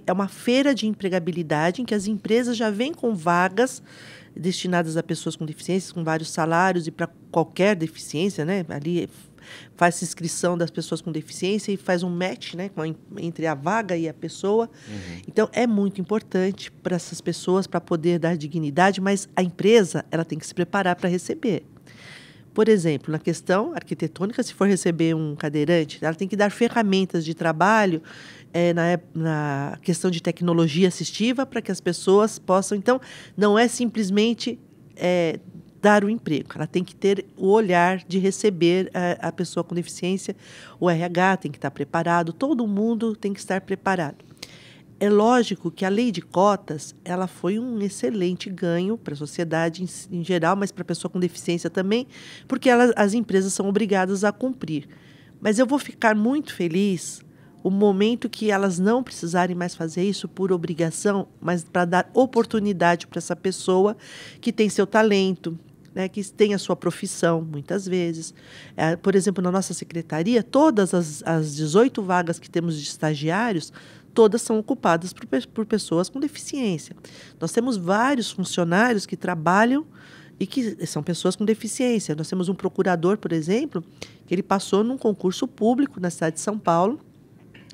é uma feira de empregabilidade, em que as empresas já vêm com vagas destinadas a pessoas com deficiências, com vários salários, e para qualquer deficiência, né? Ali faz inscrição das pessoas com deficiência e faz um match, né, entre a vaga e a pessoa. Então, é muito importante para essas pessoas, para poder dar dignidade, mas a empresa ela tem que se preparar para receber. Por exemplo, na questão arquitetônica, se for receber um cadeirante, ela tem que dar ferramentas de trabalho na questão de tecnologia assistiva para que as pessoas possam... Então, não é simplesmente... dar o emprego. Ela tem que ter o olhar de receber a pessoa com deficiência. O RH tem que estar preparado, todo mundo tem que estar preparado. É lógico que a lei de cotas ela foi um excelente ganho para a sociedade em geral, mas para a pessoa com deficiência também, porque as empresas são obrigadas a cumprir. Mas eu vou ficar muito feliz o momento que elas não precisarem mais fazer isso por obrigação, mas para dar oportunidade para essa pessoa que tem seu talento, né, que tem a sua profissão, muitas vezes. Por exemplo, na nossa secretaria, todas as 18 vagas que temos de estagiários, todas são ocupadas por pessoas com deficiência. Nós temos vários funcionários que trabalham e que são pessoas com deficiência. Nós temos um procurador, por exemplo, que ele passou num concurso público na cidade de São Paulo,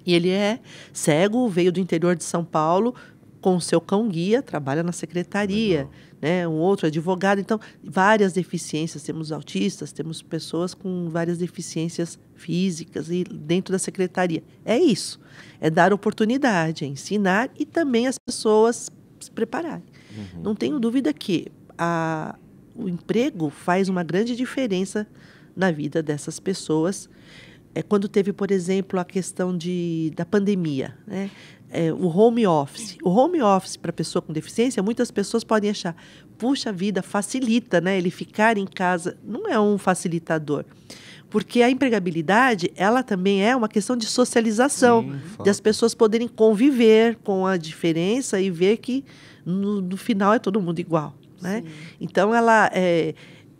e ele é cego, veio do interior de São Paulo, com o seu cão-guia, trabalha na secretaria, né? Um outro advogado. Então, várias deficiências, temos autistas, temos pessoas com várias deficiências físicas e dentro da secretaria. É isso, é dar oportunidade, é ensinar e também as pessoas se prepararem. Não tenho dúvida que o emprego faz uma grande diferença na vida dessas pessoas. Quando teve, por exemplo, a questão da pandemia, né? O home office. O home office para pessoa com deficiência, muitas pessoas podem achar, puxa vida, facilita, né? Ele ficar em casa. Não é um facilitador. Porque a empregabilidade, ela também é uma questão de socialização, de as pessoas poderem conviver com a diferença e ver que no final é todo mundo igual, né? Então,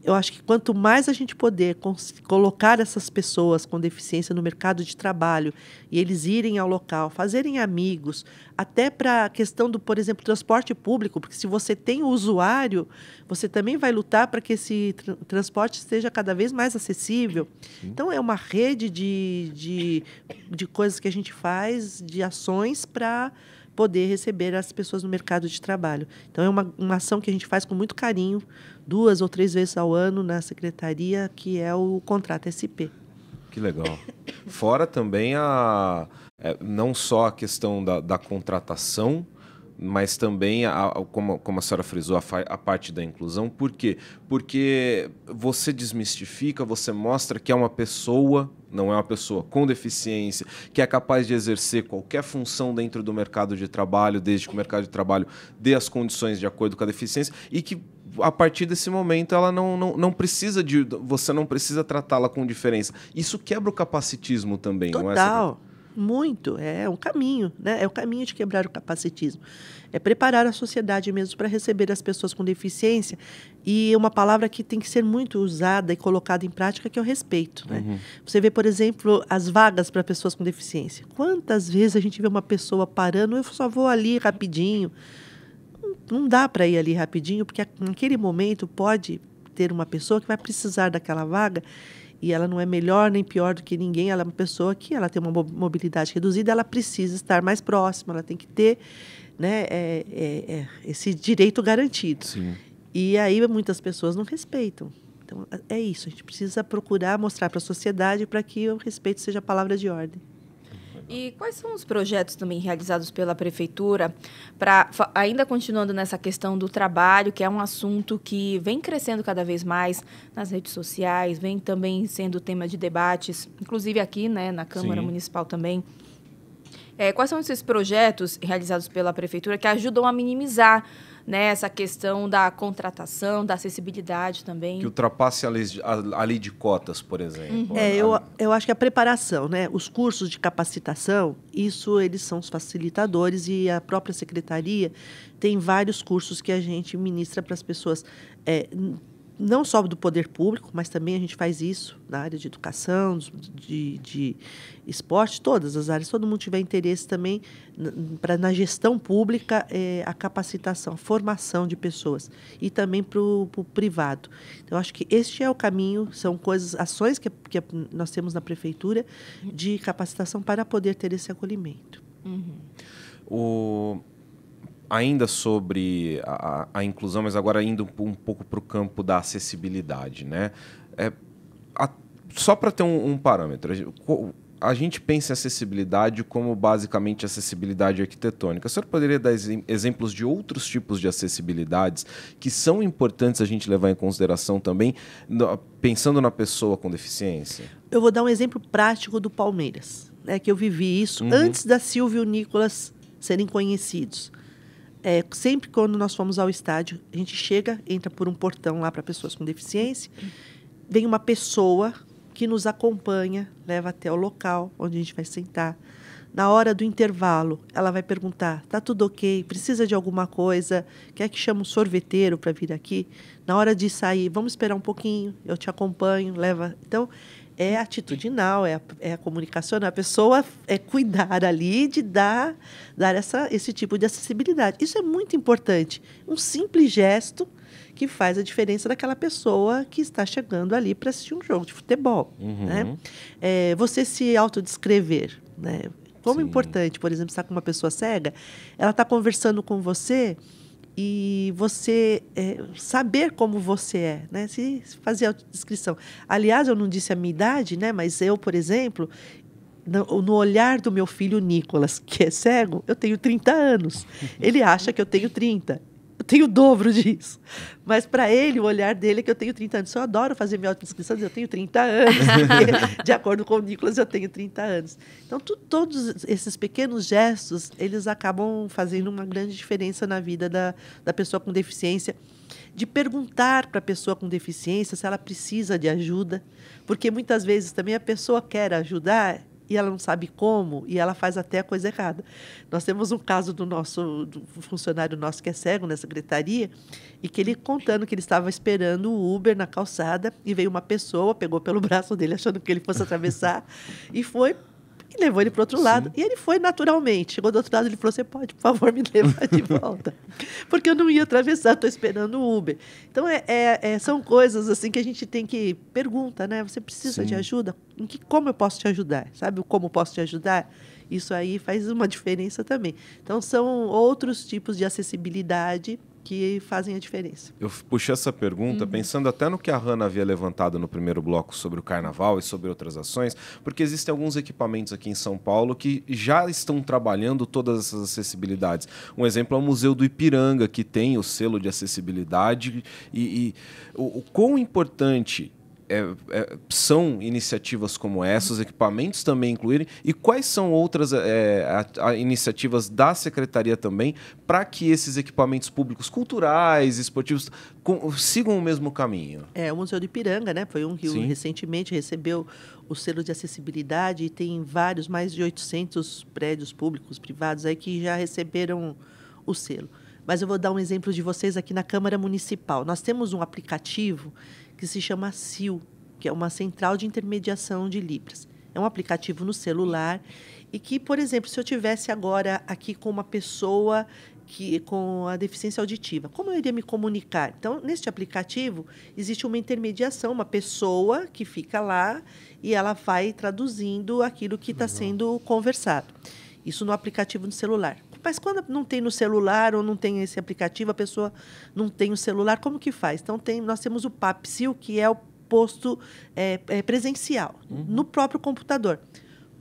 eu acho que quanto mais a gente poder colocar essas pessoas com deficiência no mercado de trabalho e eles irem ao local, fazerem amigos, até para a questão do, por exemplo, transporte público, porque se você tem o usuário, você também vai lutar para que esse transporte esteja cada vez mais acessível. Então, é uma rede de coisas que a gente faz, de ações para poder receber as pessoas no mercado de trabalho. Então, é uma ação que a gente faz com muito carinho, 2 ou 3 vezes ao ano na secretaria, que é o contrato SP. Que legal. Fora também não só a questão da contratação, mas também, como a senhora frisou, a parte da inclusão. Por quê? Porque você desmistifica, você mostra que é uma pessoa, não é uma pessoa com deficiência, que é capaz de exercer qualquer função dentro do mercado de trabalho, desde que o mercado de trabalho dê as condições de acordo com a deficiência, e que a partir desse momento ela não precisa você não precisa tratá-la com diferença. Isso quebra o capacitismo também, Total. não é? Muito, é um caminho, né? É o caminho de quebrar o capacitismo. É preparar a sociedade mesmo para receber as pessoas com deficiência. E uma palavra que tem que ser muito usada e colocada em prática, que é o respeito, né? Você vê, por exemplo, as vagas para pessoas com deficiência. Quantas vezes a gente vê uma pessoa parando, eu só vou ali rapidinho. Não dá para ir ali rapidinho, porque naquele momento pode ter uma pessoa que vai precisar daquela vaga e ela não é melhor nem pior do que ninguém, ela é uma pessoa que ela tem uma mobilidade reduzida, ela precisa estar mais próxima, ela tem que ter, né, esse direito garantido. Sim. E aí muitas pessoas não respeitam. Então, é isso, a gente precisa procurar mostrar para a sociedade para que o respeito seja a palavra de ordem. E quais são os projetos também realizados pela Prefeitura, ainda continuando nessa questão do trabalho, que é um assunto que vem crescendo cada vez mais nas redes sociais, vem também sendo tema de debates, inclusive aqui, né, na Câmara Municipal também. Quais são esses projetos realizados pela Prefeitura que ajudam a minimizar, né, essa questão da contratação, da acessibilidade também? Que ultrapasse a lei de cotas, por exemplo. Eu acho que a preparação, né, os cursos de capacitação, isso eles são os facilitadores e a própria secretaria tem vários cursos que a gente ministra para as pessoas, não só do poder público, mas também a gente faz isso na área de educação, de esporte, todas as áreas. Todo mundo tiver interesse também na gestão pública, a capacitação, a formação de pessoas. E também para o privado. Então, acho que este é o caminho, são ações que nós temos na Prefeitura de capacitação para poder ter esse acolhimento. Ainda sobre a inclusão, mas agora indo um pouco para o campo da acessibilidade, né? Só para ter um parâmetro, a gente pensa em acessibilidade como basicamente acessibilidade arquitetônica. A senhora poderia dar exemplos de outros tipos de acessibilidades que são importantes a gente levar em consideração também, pensando na pessoa com deficiência? Eu vou dar um exemplo prático do Palmeiras, né, que eu vivi isso antes da Silvia e o Nicolas serem conhecidos. Sempre quando nós fomos ao estádio, a gente chega, entra por um portão lá para pessoas com deficiência, vem uma pessoa que nos acompanha, leva até o local onde a gente vai sentar. Na hora do intervalo, ela vai perguntar, tá tudo ok? Precisa de alguma coisa? Quer que chame um sorveteiro para vir aqui? Na hora de sair, vamos esperar um pouquinho, eu te acompanho, leva... Então, é atitudinal, é a comunicação, a pessoa cuidar ali de dar esse tipo de acessibilidade. Isso é muito importante. Um simples gesto que faz a diferença daquela pessoa que está chegando ali para assistir um jogo de futebol. Né? Você se autodescrever, né? Como importante, por exemplo, estar com uma pessoa cega, ela está conversando com você e você saber como você é, né? Se fazer a autodescrição. Aliás, eu não disse a minha idade, né? Mas eu, por exemplo, no olhar do meu filho Nicolas, que é cego, eu tenho 30 anos. Ele acha que eu tenho 30. Eu tenho o dobro disso. Mas, para ele, o olhar dele é que eu tenho 30 anos. Eu adoro fazer minha autodescrição, eu tenho 30 anos. De acordo com o Nicolas, eu tenho 30 anos. Então, todos esses pequenos gestos, eles acabam fazendo uma grande diferença na vida da pessoa com deficiência. De perguntar para a pessoa com deficiência se ela precisa de ajuda. Porque, muitas vezes, também a pessoa quer ajudar e ela não sabe como, e ela faz até a coisa errada. Nós temos um caso do funcionário nosso que é cego na secretaria, e que ele contando que ele estava esperando o Uber na calçada, e veio uma pessoa, pegou pelo braço dele, achando que ele fosse atravessar, e levou ele para o outro lado. E ele foi naturalmente. Chegou do outro lado, ele falou, você pode, por favor, me levar de volta? Porque eu não ia atravessar, estou esperando o Uber. Então, são coisas assim que a gente tem que... Pergunta, né? Você precisa de ajuda? Como eu posso te ajudar? Sabe o como posso te ajudar? Isso aí faz uma diferença também. Então, são outros tipos de acessibilidade que fazem a diferença. Eu puxei essa pergunta pensando até no que a Hannah havia levantado no primeiro bloco sobre o carnaval e sobre outras ações, porque existem alguns equipamentos aqui em São Paulo que já estão trabalhando todas essas acessibilidades. Um exemplo é o Museu do Ipiranga, que tem o selo de acessibilidade, e o quão importante são iniciativas como essas, equipamentos também incluírem, e quais são outras iniciativas da Secretaria também para que esses equipamentos públicos, culturais, esportivos, sigam o mesmo caminho? O Museu do Ipiranga, né, foi um que Sim. recentemente recebeu o selo de acessibilidade e tem mais de 800 prédios públicos, privados aí que já receberam o selo. Mas eu vou dar um exemplo de vocês aqui na Câmara Municipal. Nós temos um aplicativo que se chama CIL, que é uma Central de Intermediação de Libras. É um aplicativo no celular e que, por exemplo, se eu tivesse agora aqui com uma pessoa com a deficiência auditiva, como eu iria me comunicar? Então, neste aplicativo, existe uma intermediação, uma pessoa que fica lá e ela vai traduzindo aquilo que está sendo conversado. Isso no aplicativo no celular. Mas quando não tem no celular ou não tem esse aplicativo, a pessoa não tem o celular, como que faz? Então, nós temos o PAPSIL, que é o posto presencial, no próprio computador.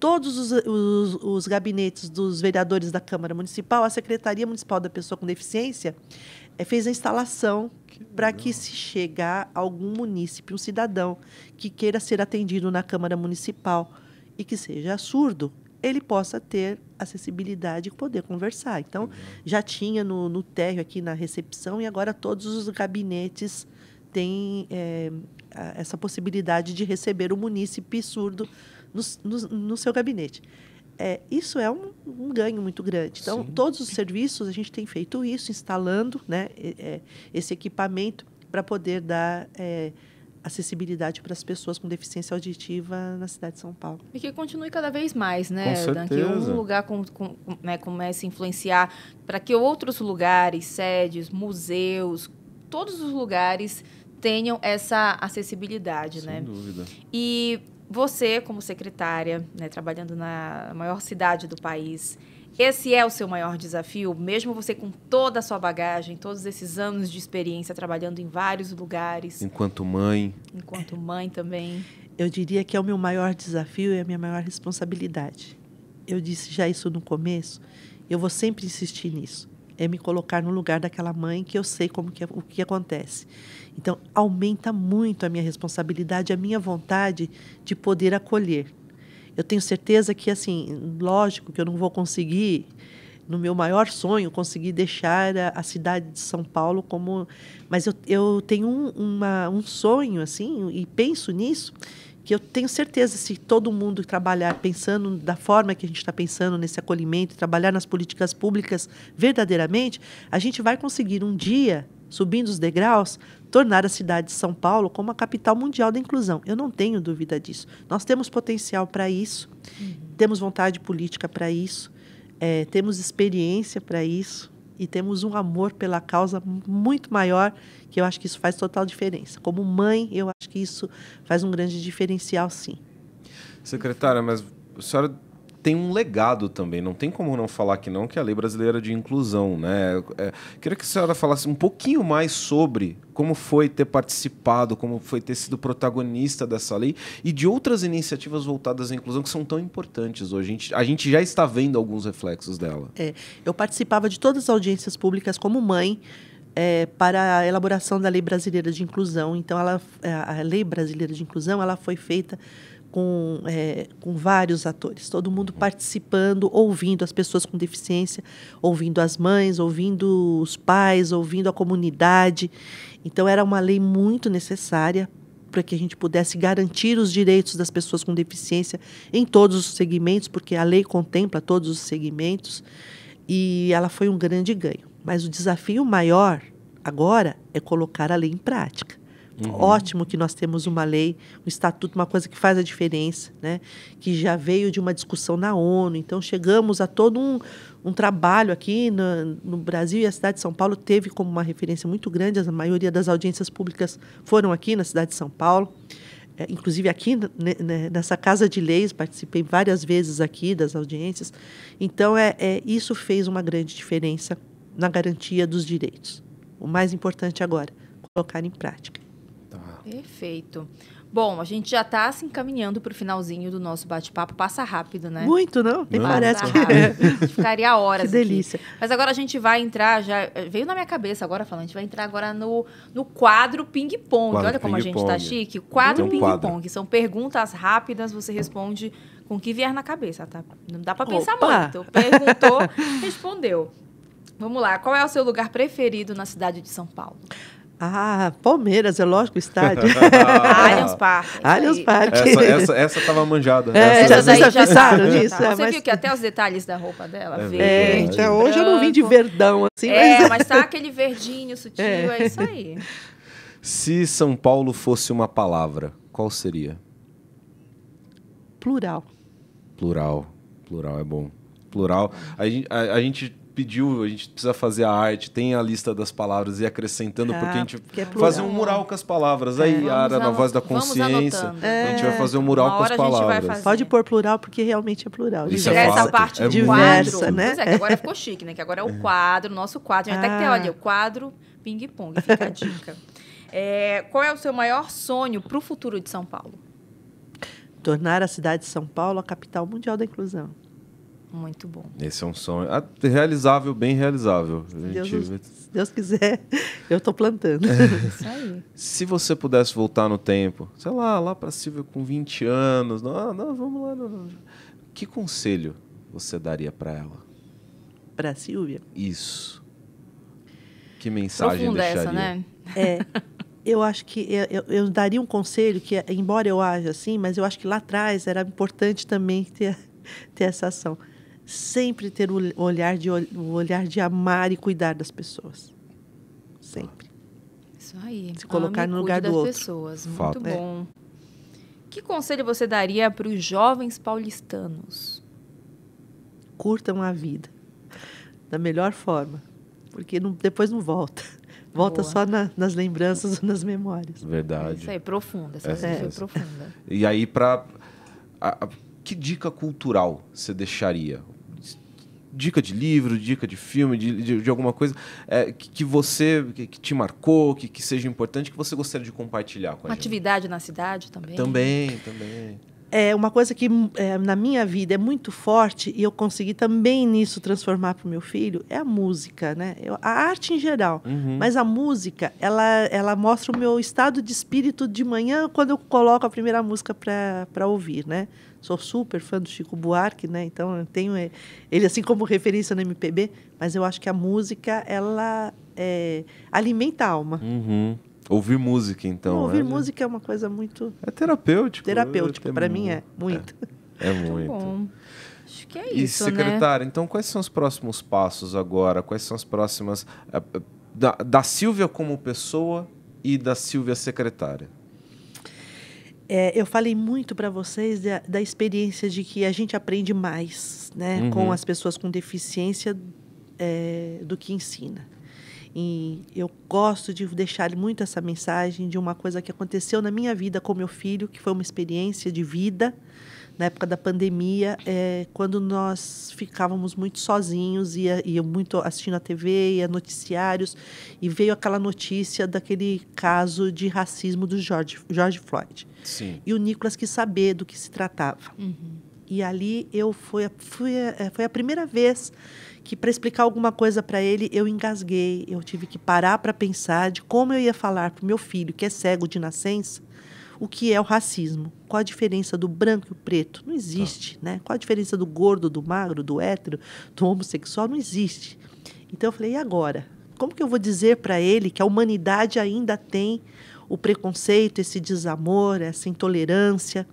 Todos os gabinetes dos vereadores da Câmara Municipal, a Secretaria Municipal da Pessoa com Deficiência, fez a instalação para que, se chegar a algum munícipe, um cidadão que queira ser atendido na Câmara Municipal e que seja surdo, ele possa ter acessibilidade e poder conversar. Então, já tinha no térreo aqui na recepção e agora todos os gabinetes têm essa possibilidade de receber o munícipe surdo no seu gabinete. Isso é um ganho muito grande. Então, Sim. todos os serviços, a gente tem feito isso, instalando, né, esse equipamento para poder dar acessibilidade para as pessoas com deficiência auditiva na cidade de São Paulo. E que continue cada vez mais, né, Com Dan? Que certeza. um lugar comece a influenciar para que outros lugares, sedes, museus, todos os lugares tenham essa acessibilidade, né? Sem dúvida. E você, como secretária, né, trabalhando na maior cidade do país, esse é o seu maior desafio, mesmo você com toda a sua bagagem, todos esses anos de experiência trabalhando em vários lugares, Enquanto mãe. enquanto mãe também. Eu diria que é o meu maior desafio e a minha maior responsabilidade. Eu disse já isso no começo, eu vou sempre insistir nisso. É me colocar no lugar daquela mãe que eu sei o que acontece. Então, aumenta muito a minha responsabilidade, a minha vontade de poder acolher. Eu tenho certeza que, assim, lógico que eu não vou conseguir, no meu maior sonho, conseguir deixar a cidade de São Paulo como... Mas eu tenho um sonho, assim, e penso nisso, que eu tenho certeza, se todo mundo trabalhar pensando da forma que a gente está pensando nesse acolhimento, trabalhar nas políticas públicas verdadeiramente, a gente vai conseguir um dia, subindo os degraus, tornar a cidade de São Paulo como a capital mundial da inclusão. Eu não tenho dúvida disso. Nós temos potencial para isso, temos vontade política para isso, temos experiência para isso e temos um amor pela causa muito maior, que eu acho que isso faz total diferença. Como mãe, eu acho que isso faz um grande diferencial, sim. Secretária, mas a senhora tem um legado também, não tem como não falar que não, que é a Lei Brasileira de Inclusão, né? Queria que a senhora falasse um pouquinho mais sobre como foi ter participado, como foi ter sido protagonista dessa lei e de outras iniciativas voltadas à inclusão que são tão importantes hoje. A gente já está vendo alguns reflexos dela. Eu participava de todas as audiências públicas como mãe, para a elaboração da Lei Brasileira de Inclusão. Então, a Lei Brasileira de Inclusão ela foi feita com vários atores, todo mundo participando, ouvindo as pessoas com deficiência, ouvindo as mães, ouvindo os pais, ouvindo a comunidade. Então, era uma lei muito necessária para que a gente pudesse garantir os direitos das pessoas com deficiência em todos os segmentos, porque a lei contempla todos os segmentos, e ela foi um grande ganho. Mas o desafio maior agora é colocar a lei em prática. Ótimo que nós temos uma lei, um estatuto, uma coisa que faz a diferença, né? Que já veio de uma discussão na ONU. Então, chegamos a todo um trabalho aqui no Brasil, e a cidade de São Paulo teve como uma referência muito grande. A maioria das audiências públicas foram aqui na cidade de São Paulo. Inclusive aqui nessa Casa de Leis, participei várias vezes aqui das audiências. Então, isso fez uma grande diferença na garantia dos direitos. O mais importante agora, colocar em prática. Perfeito. Bom, a gente já está se encaminhando para o finalzinho do nosso bate-papo. Passa rápido, né? Muito, não? Nem Não, parece Passa que... rápido. Ficaria horas Que delícia. aqui. Mas agora a gente vai entrar, já veio na minha cabeça agora falando, a gente vai entrar agora no quadro ping-pong. Quadro Olha como a gente tá ping-pong. chique. O quadro Tem um quadro. ping-pong. São perguntas rápidas, você responde com o que vier na cabeça, tá? Não dá para pensar Opa! muito. Perguntou, respondeu. Vamos lá. Qual é o seu lugar preferido na cidade de São Paulo? Ah, Palmeiras, é lógico, o estádio. Allianz Parque. É isso Allianz aí. Parque. Essa tava manjada. É, Essa vocês daí já pensaram nisso? Tá. É, Você mas- viu que até os detalhes da roupa dela, É verde, verdade. então, hoje eu não vim de branco. verdão, assim, Mas tá aquele verdinho sutil, é isso aí. Se São Paulo fosse uma palavra, qual seria? plural. Plural. Plural é bom. Plural. A gente pediu, a gente precisa fazer a arte, tem a lista das palavras e ir acrescentando, porque a gente porque é plural. fazer um mural com as palavras. Aí, Vamos Ara, na ano- voz da vamos consciência, anotando. a gente vai fazer um mural Uma com as hora a gente vai palavras. fazer. Pode pôr plural, porque realmente é plural. Isso diversa. é Essa fato. parte É do diversa, quadro. né? Pois é, que agora ficou chique, né? Que agora é o quadro, nosso quadro. A gente até que ter, Ah. olha, o quadro ping-pong, fica a dica. Qual é o seu maior sonho para o futuro de São Paulo? Tornar a cidade de São Paulo a capital mundial da inclusão. Muito bom. Esse é um sonho realizável, bem realizável. Se Deus quiser, eu estou plantando. Isso aí. Se você pudesse voltar no tempo, sei lá para Silvia com 20 anos, não, vamos lá. Não. Que conselho você daria para ela? Para a Silvia, Isso. Que mensagem Profunda deixaria? essa, né? eu acho que eu daria um conselho que, embora eu haja assim, mas eu acho que lá atrás era importante também ter essa ação. Sempre ter o olhar de amar e cuidar das pessoas. Sempre. Isso aí. Se colocar Ame e no lugar cuide do das outro. pessoas. Fato. Muito bom. Que conselho você daria para os jovens paulistanos? Curtam a vida da melhor forma, porque depois não volta. Volta Boa. só nas lembranças ou nas memórias. Verdade. Isso aí, profunda. Essa foi profunda. E aí, que dica cultural você deixaria? Dica de livro, dica de filme, de alguma coisa que te marcou, que seja importante, que você gostaria de compartilhar com a Uma gente? atividade na cidade também? Também. É uma coisa que na minha vida é muito forte e eu consegui também nisso transformar para o meu filho, é a música, né? A arte em geral, mas a música, ela mostra o meu estado de espírito de manhã quando eu coloco a primeira música para ouvir, né? Sou super fã do Chico Buarque, né? Então eu tenho ele assim como referência no MPB, mas eu acho que a música ela alimenta a alma. Ouvir música, então. Ouvir música é uma coisa muito É terapêutico. terapêutica, para mim é muito. É Muito muito. bom. Acho que é E, isso, né? secretária, então quais são os próximos passos agora? Quais são as próximas... Da Silvia como pessoa e da Silvia secretária? Eu falei muito para vocês da experiência de que a gente aprende mais, né, com as pessoas com deficiência do que ensina. E eu gosto de deixar muito essa mensagem de uma coisa que aconteceu na minha vida com meu filho, que foi uma experiência de vida, na época da pandemia, quando nós ficávamos muito sozinhos, ia muito assistindo a TV, ia noticiários, e veio aquela notícia daquele caso de racismo do George Floyd. Sim. E o Nicolas quis saber do que se tratava. E ali foi a primeira vez que, para explicar alguma coisa para ele, eu engasguei. Eu tive que parar para pensar de como eu ia falar para o meu filho, que é cego de nascença, o que é o racismo. Qual a diferença do branco e o preto? Não existe, né? Qual a diferença do gordo, do magro, do hétero, do homossexual? Não existe. Então eu falei, e agora? Como que eu vou dizer para ele que a humanidade ainda tem o preconceito, esse desamor, essa intolerância?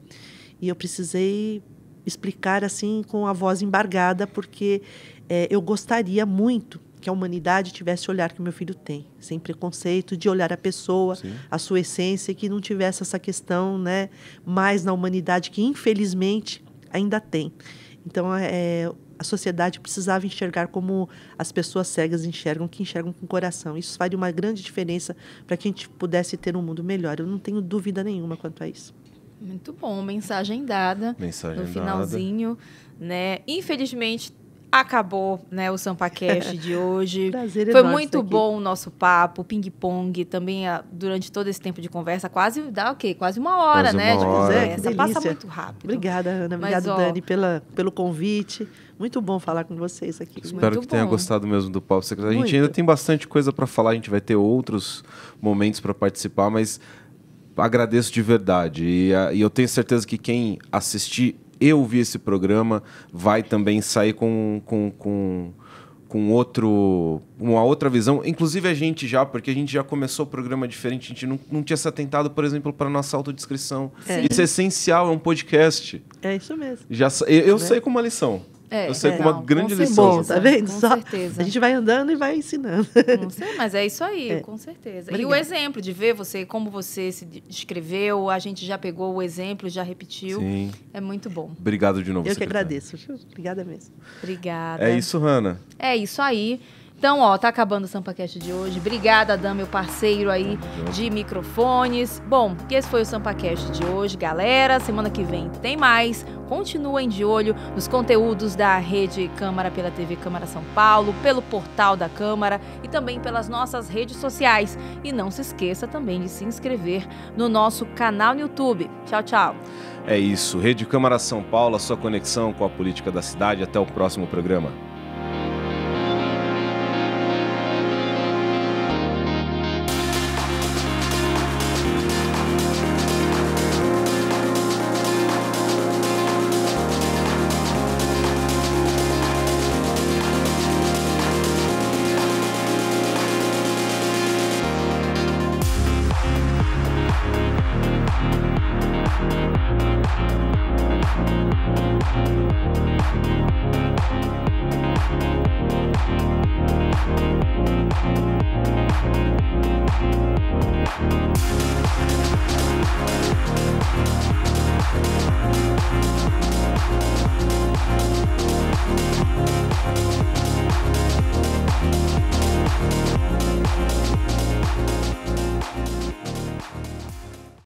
E eu precisei explicar assim com a voz embargada, porque eu gostaria muito que a humanidade tivesse o olhar que o meu filho tem, sem preconceito, de olhar a pessoa, Sim. a sua essência, e que não tivesse essa questão, né, mais na humanidade, que infelizmente ainda tem. Então, a sociedade precisava enxergar como as pessoas cegas enxergam, que enxergam com o coração. Isso faria uma grande diferença para que a gente pudesse ter um mundo melhor. Eu não tenho dúvida nenhuma quanto a isso. Muito bom, mensagem dada Mensagem no finalzinho, né? Infelizmente, acabou, né, o SampaCast de hoje. Prazer Foi enorme muito estar aqui. bom o nosso papo, ping-pong, também durante todo esse tempo de conversa, quase dá o quê? Quase uma hora, Quase né, uma de hora. conversa. Que Passa delícia. muito rápido. Obrigada, Ana. Mas, Obrigada, ó, Dani, pelo convite. Muito bom falar com vocês aqui. Espero que tenha bom. gostado mesmo do papo. A gente Muito. ainda tem bastante coisa para falar, a gente vai ter outros momentos para participar, mas agradeço de verdade. E eu tenho certeza que quem assistir e ouvir esse programa vai também sair com uma outra visão. Inclusive a gente porque a gente já começou o programa diferente, a gente não tinha se atentado, por exemplo, para a nossa autodescrição. Sim. Isso é essencial, é um podcast. É isso mesmo. Eu sei como uma lição. Eu sei como uma grande com lição. Bom, certeza, tá vendo? Com Só certeza. a gente vai andando e vai ensinando. Não sei, mas é isso aí, com certeza. E o Obrigada. exemplo de ver você, como você se descreveu, a gente já pegou o exemplo, já repetiu. Sim. É muito bom. Obrigado de novo, Eu que secretária. agradeço. Obrigada mesmo. Obrigada. É isso, Hanna. É isso aí. Então, ó, tá acabando o SampaCast de hoje. Obrigada, Adam, meu parceiro aí de microfones. Bom, esse foi o SampaCast de hoje, galera. Semana que vem tem mais. Continuem de olho nos conteúdos da Rede Câmara pela TV Câmara São Paulo, pelo portal da Câmara e também pelas nossas redes sociais. E não se esqueça também de se inscrever no nosso canal no YouTube. Tchau, tchau. É isso. Rede Câmara São Paulo, a sua conexão com a política da cidade. Até o próximo programa.